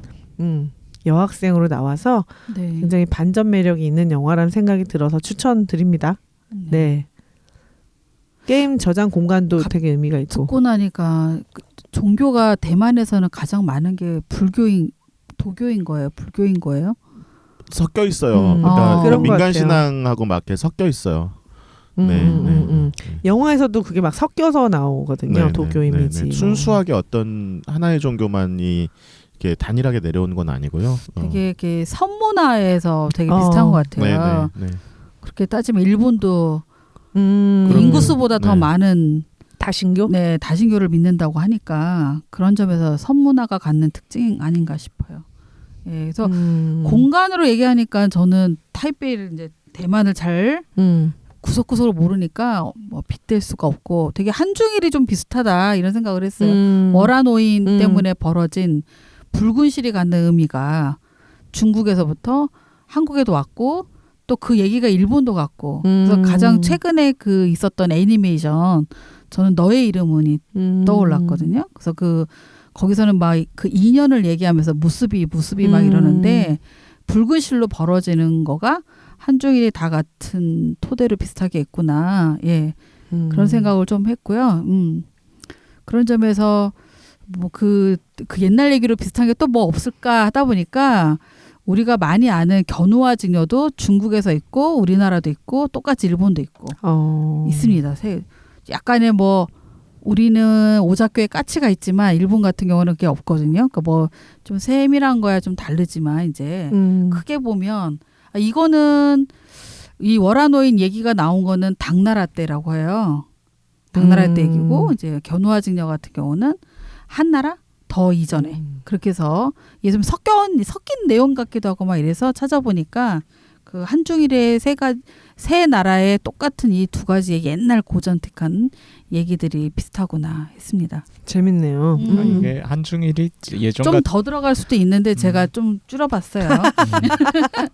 여학생으로 나와서 네. 굉장히 반전 매력이 있는 영화라는 생각이 들어서 추천드립니다. 네. 게임 저장 공간도 되게 의미가 있고. 듣고 나니까 종교가 대만에서는 가장 많은 게 도교인 거예요? 불교인 거예요? 섞여 있어요. 그러니까 그런 것 민간 같아요. 신앙하고 막 이렇게 섞여 있어요. 영화에서도 그게 막 섞여서 나오거든요. 네, 도교 네, 이미지. 네. 순수하게 어떤 하나의 종교만이 이렇게 단일하게 내려오는 건 아니고요. 되게 이렇게 선문화에서 되게 비슷한 것 같아요. 네. 그렇게 따지면 일본도 그럼요. 인구수보다 더 네. 많은 다신교? 네, 다신교를 믿는다고 하니까 그런 점에서 선문화가 갖는 특징 아닌가 싶어요. 예, 그래서 공간으로 얘기하니까 저는 타이베이를 이제 대만을 잘 구석구석을 모르니까 뭐 빗댈 수가 없고 되게 한중일이 좀 비슷하다 이런 생각을 했어요. 월화노인 때문에 벌어진 붉은 실이 갖는 의미가 중국에서부터 한국에도 왔고 또 그 얘기가 일본도 갔고 그래서 가장 최근에 그 있었던 애니메이션 저는 너의 이름은이 떠올랐거든요. 그래서 거기서는 막 그 인연을 얘기하면서 무수비 막 이러는데 붉은 실로 벌어지는 거가 한중일이 다 같은 토대로 비슷하게 있구나. 예. 그런 생각을 좀 했고요. 그런 점에서 뭐 그 옛날 얘기로 비슷한 게 또 뭐 없을까 하다 보니까 우리가 많이 아는 견우와 직녀도 중국에서 있고 우리나라도 있고 똑같이 일본도 있고 있습니다. 약간의 뭐 우리는 오작교에 까치가 있지만 일본 같은 경우는 그게 없거든요. 그러니까 뭐 좀 세밀한 거야 좀 다르지만 이제 크게 보면 이거는 이 월화노인 얘기가 나온 거는 당나라 때라고 해요. 당나라 때 얘기고 이제 견우와 직녀 같은 경우는 한나라 더 이전에 그렇게 해서 이게 좀 섞인 내용 같기도 하고 막 이래서 찾아보니까 그 한중일의 세 나라의 똑같은 이 두 가지의 옛날 고전틱한 얘기들이 비슷하구나 했습니다. 재밌네요. 이게 한중일이 예전 좀 더 들어갈 수도 있는데 제가 좀 줄여봤어요.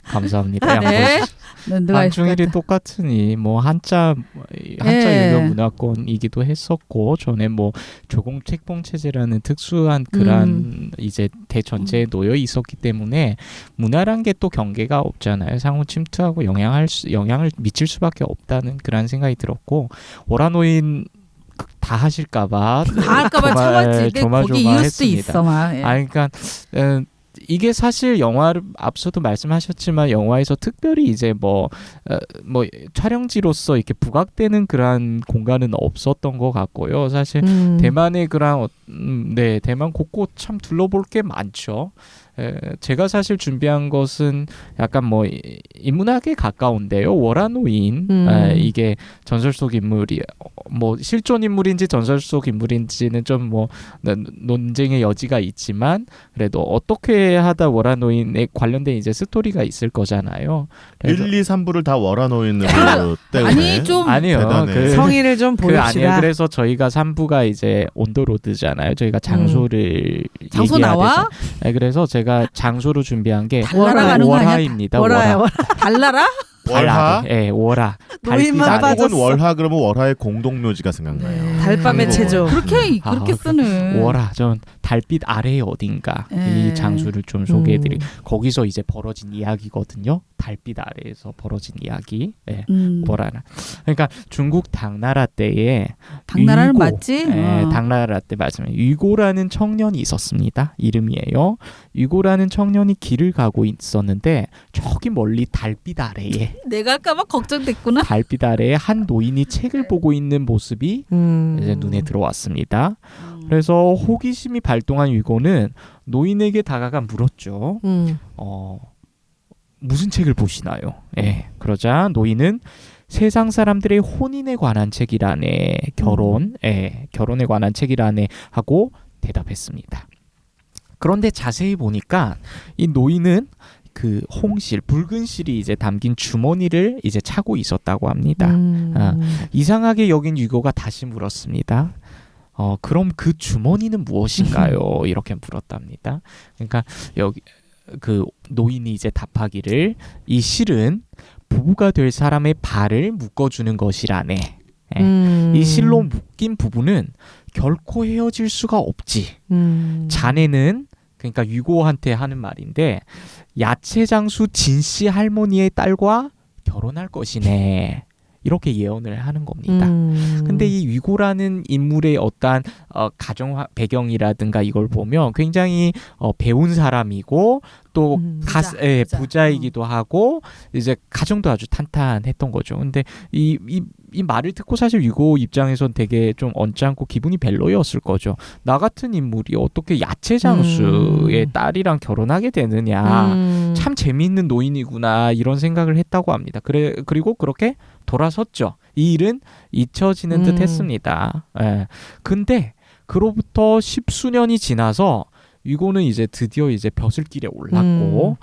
감사합니다. 네. 한중일이 똑같으니 뭐 한자 유료 문화권이기도 했었고 전에 뭐 조공 책봉 체제라는 특수한 그런 이제 대전제에 놓여 있었기 때문에 문화란 게 또 경계가 없잖아요. 상호 침투하고 영향을 미칠 수밖에 없다는 그런 생각이 들었고 월화노인 다 하실까봐 다 할까봐 참았지. 거기 이을 수도 있어. 막. 예. 그러니까 이게 사실 영화를 앞서도 말씀하셨지만 영화에서 특별히 이제 뭐 촬영지로서 이렇게 부각되는 그러한 공간은 없었던 것 같고요. 사실 대만의 그런 대만 곳곳 참 둘러볼 게 많죠. 제가 사실 준비한 것은 약간 뭐 인문학에 가까운데요. 월화노인 이게 전설 속 인물이 뭐 실존 인물인지 전설 속 인물인지는 좀 뭐 논쟁의 여지가 있지만 그래도 어떻게 하다 월화노인에 관련된 이제 스토리가 있을 거잖아요. 1, 2, 3부를 다 월화노인으로 때문에 아니 좀 아니요. 성의를 좀 보입시다. 아니에요. 그래서 저희가 3부가 이제 온더로드잖아요. 저희가 장소를 장소 나와? 네, 그래서 제가 장소로 준비한 게 달나라 가는 거 아니야? 월화입니다. 월화야. 달나라? 월화? 예, 월화. 노인만 달빛 아래. 빠졌어. 혹은 월화 그러면 월화의 공동묘지가 생각나요. 달밤의 체조. 그렇게 쓰는. 월화. 전 달빛 아래의 어딘가 이 장소를 좀 소개해드리고 거기서 이제 벌어진 이야기거든요. 달빛 아래에서 벌어진 이야기. 예, 월화나. 그러니까 중국 당나라 때에 당나라는 위고, 맞지? 예, 당나라 때 말씀해 위고라는 청년이 있었습니다. 이름이에요. 위고라는 청년이 길을 가고 있었는데 저기 멀리 달빛 아래에 내가 할까봐 걱정됐구나. 달빛 아래에 한 노인이 책을 보고 있는 모습이 이제 눈에 들어왔습니다. 그래서 호기심이 발동한 위고는 노인에게 다가가 물었죠. 무슨 책을 보시나요? 예. 그러자 노인은 세상 사람들의 혼인에 관한 책이라네. 결혼에 관한 책이라네 하고 대답했습니다. 그런데 자세히 보니까 이 노인은 그 홍실, 붉은 실이 이제 담긴 주머니를 이제 차고 있었다고 합니다. 이상하게 여긴 위고가 다시 물었습니다. 그럼 그 주머니는 무엇인가요? 이렇게 물었답니다. 그러니까 여기 그 노인이 이제 답하기를 이 실은 부부가 될 사람의 발을 묶어주는 것이라네. 이 실로 묶인 부부는 결코 헤어질 수가 없지. 자네는 그러니까 위고한테 하는 말인데 야채장수 진씨 할머니의 딸과 결혼할 것이네. 이렇게 예언을 하는 겁니다. 근데 이 위고라는 인물의 어떠한 가정 배경이라든가 이걸 보면 굉장히 배운 사람이고 또 부자이기도 하고 이제 가정도 아주 탄탄했던 거죠. 근데 이 말을 듣고 사실 위고 입장에선 되게 좀 언짢고 기분이 별로였을 거죠. 나 같은 인물이 어떻게 야채 장수의 딸이랑 결혼하게 되느냐. 참 재미있는 노인이구나 이런 생각을 했다고 합니다. 그리고 그렇게 돌아섰죠. 이 일은 잊혀지는 듯 했습니다. 예. 근데 그로부터 10수년이 지나서 위고는 이제 드디어 이제 벼슬길에 올랐고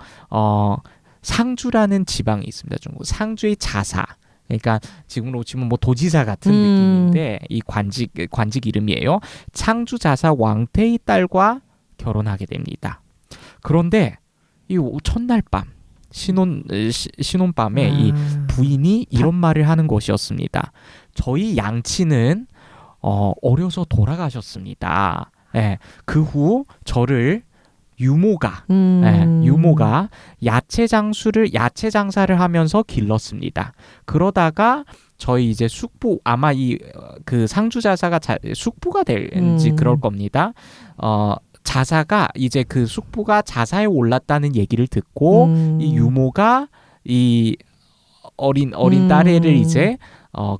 상주라는 지방이 있습니다. 중국 상주의 자사. 그러니까 지금으로 치면 뭐 도지사 같은 느낌인데 이 관직 이름이에요. 상주 자사 왕태의 딸과 결혼하게 됩니다. 그런데 이 첫날 밤 신혼밤에 이 부인이 이런 말을 하는 것이었습니다. 저희 양치는 어려서 돌아가셨습니다. 예, 그 후 저를 유모가 야채 장사를 하면서 길렀습니다. 그러다가 저희 이제 숙부 아마 이 그 상주자사가 숙부가 될지 그럴 겁니다. 자사가 이제 그 숙부가 자사에 올랐다는 얘기를 듣고 이 유모가 이 어린 딸애를 이제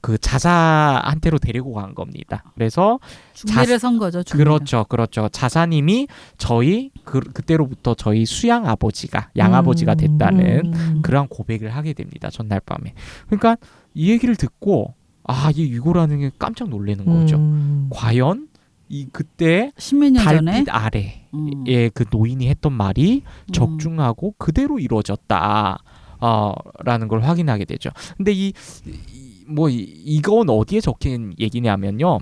그 자사한테로 데리고 간 겁니다. 그래서 중매를 선 거죠. 중매를. 그렇죠. 자사님이 저희 그때로부터 저희 수양 아버지가 양아버지가 됐다는 그러한 고백을 하게 됩니다. 전날 밤에. 그러니까 이 얘기를 듣고 이 위고라는 게 깜짝 놀라는 거죠. 과연 이 그때 십몇 년 전에 달빛 아래에 그 노인이 했던 말이 적중하고 그대로 이루어졌다. 라는 걸 확인하게 되죠. 근데 이건 어디에 적힌 얘기냐면요.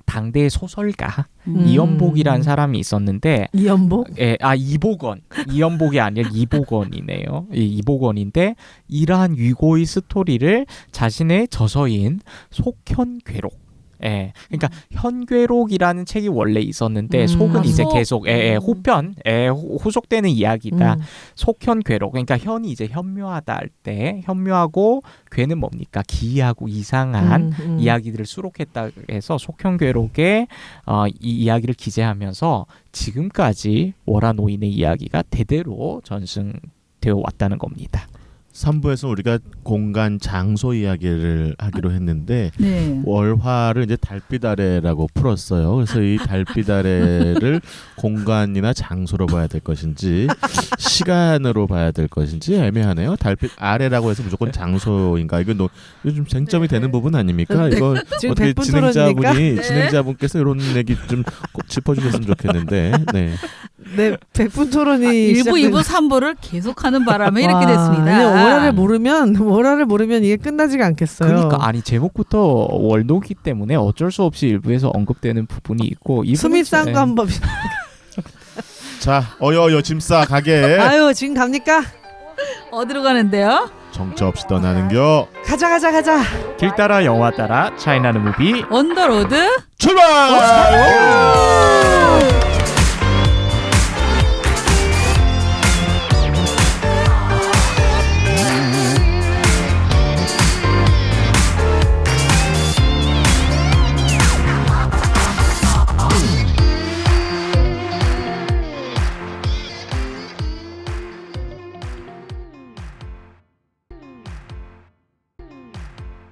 당대 소설가 이연복이라는 사람이 있었는데 이연복? 이연복이 아니라 이복원이네요. 이복원인데 이러한 위고의 스토리를 자신의 저서인 속현괴록 그러니까 현괴록이라는 책이 원래 있었는데 속은 이제 계속 호편 후속되는 이야기다. 속현괴록 그러니까 현이 이제 현묘하다 할 때 현묘하고 괴는 뭡니까 기이하고 이상한 이야기들을 수록했다 해서 속현괴록에 이 이야기를 기재하면서 지금까지 월화 노인의 이야기가 대대로 전승되어 왔다는 겁니다. 3부에서 우리가 공간 장소 이야기를 하기로 했는데 월화를 이제 달빛 아래라고 풀었어요. 그래서 이 달빛 아래를 공간이나 장소로 봐야 될 것인지 시간으로 봐야 될 것인지 애매하네요. 달빛 아래라고 해서 무조건 장소인가? 이거 요즘 쟁점이 되는 부분 아닙니까? 이거 어떻게 진행자분께서 이런 얘기 좀 꼭 짚어주셨으면 좋겠는데. 네, 100분 토론이 1부, 2부, 3부를 계속하는 바람에 이렇게 됐습니다. 월화를 모르면 이게 끝나지가 않겠어요. 그러니까 제목부터 월노기 때문에 어쩔 수 없이 일부에서 언급되는 부분이 있고 숨이 싼 거 한번. 자, 어여여 짐 싸 가게. 아유, 지금 갑니까? 어디로 가는데요? 정처 없이 떠나는겨. 가자. 길 따라 영화 따라 차이나는 무비 언더로드 출발!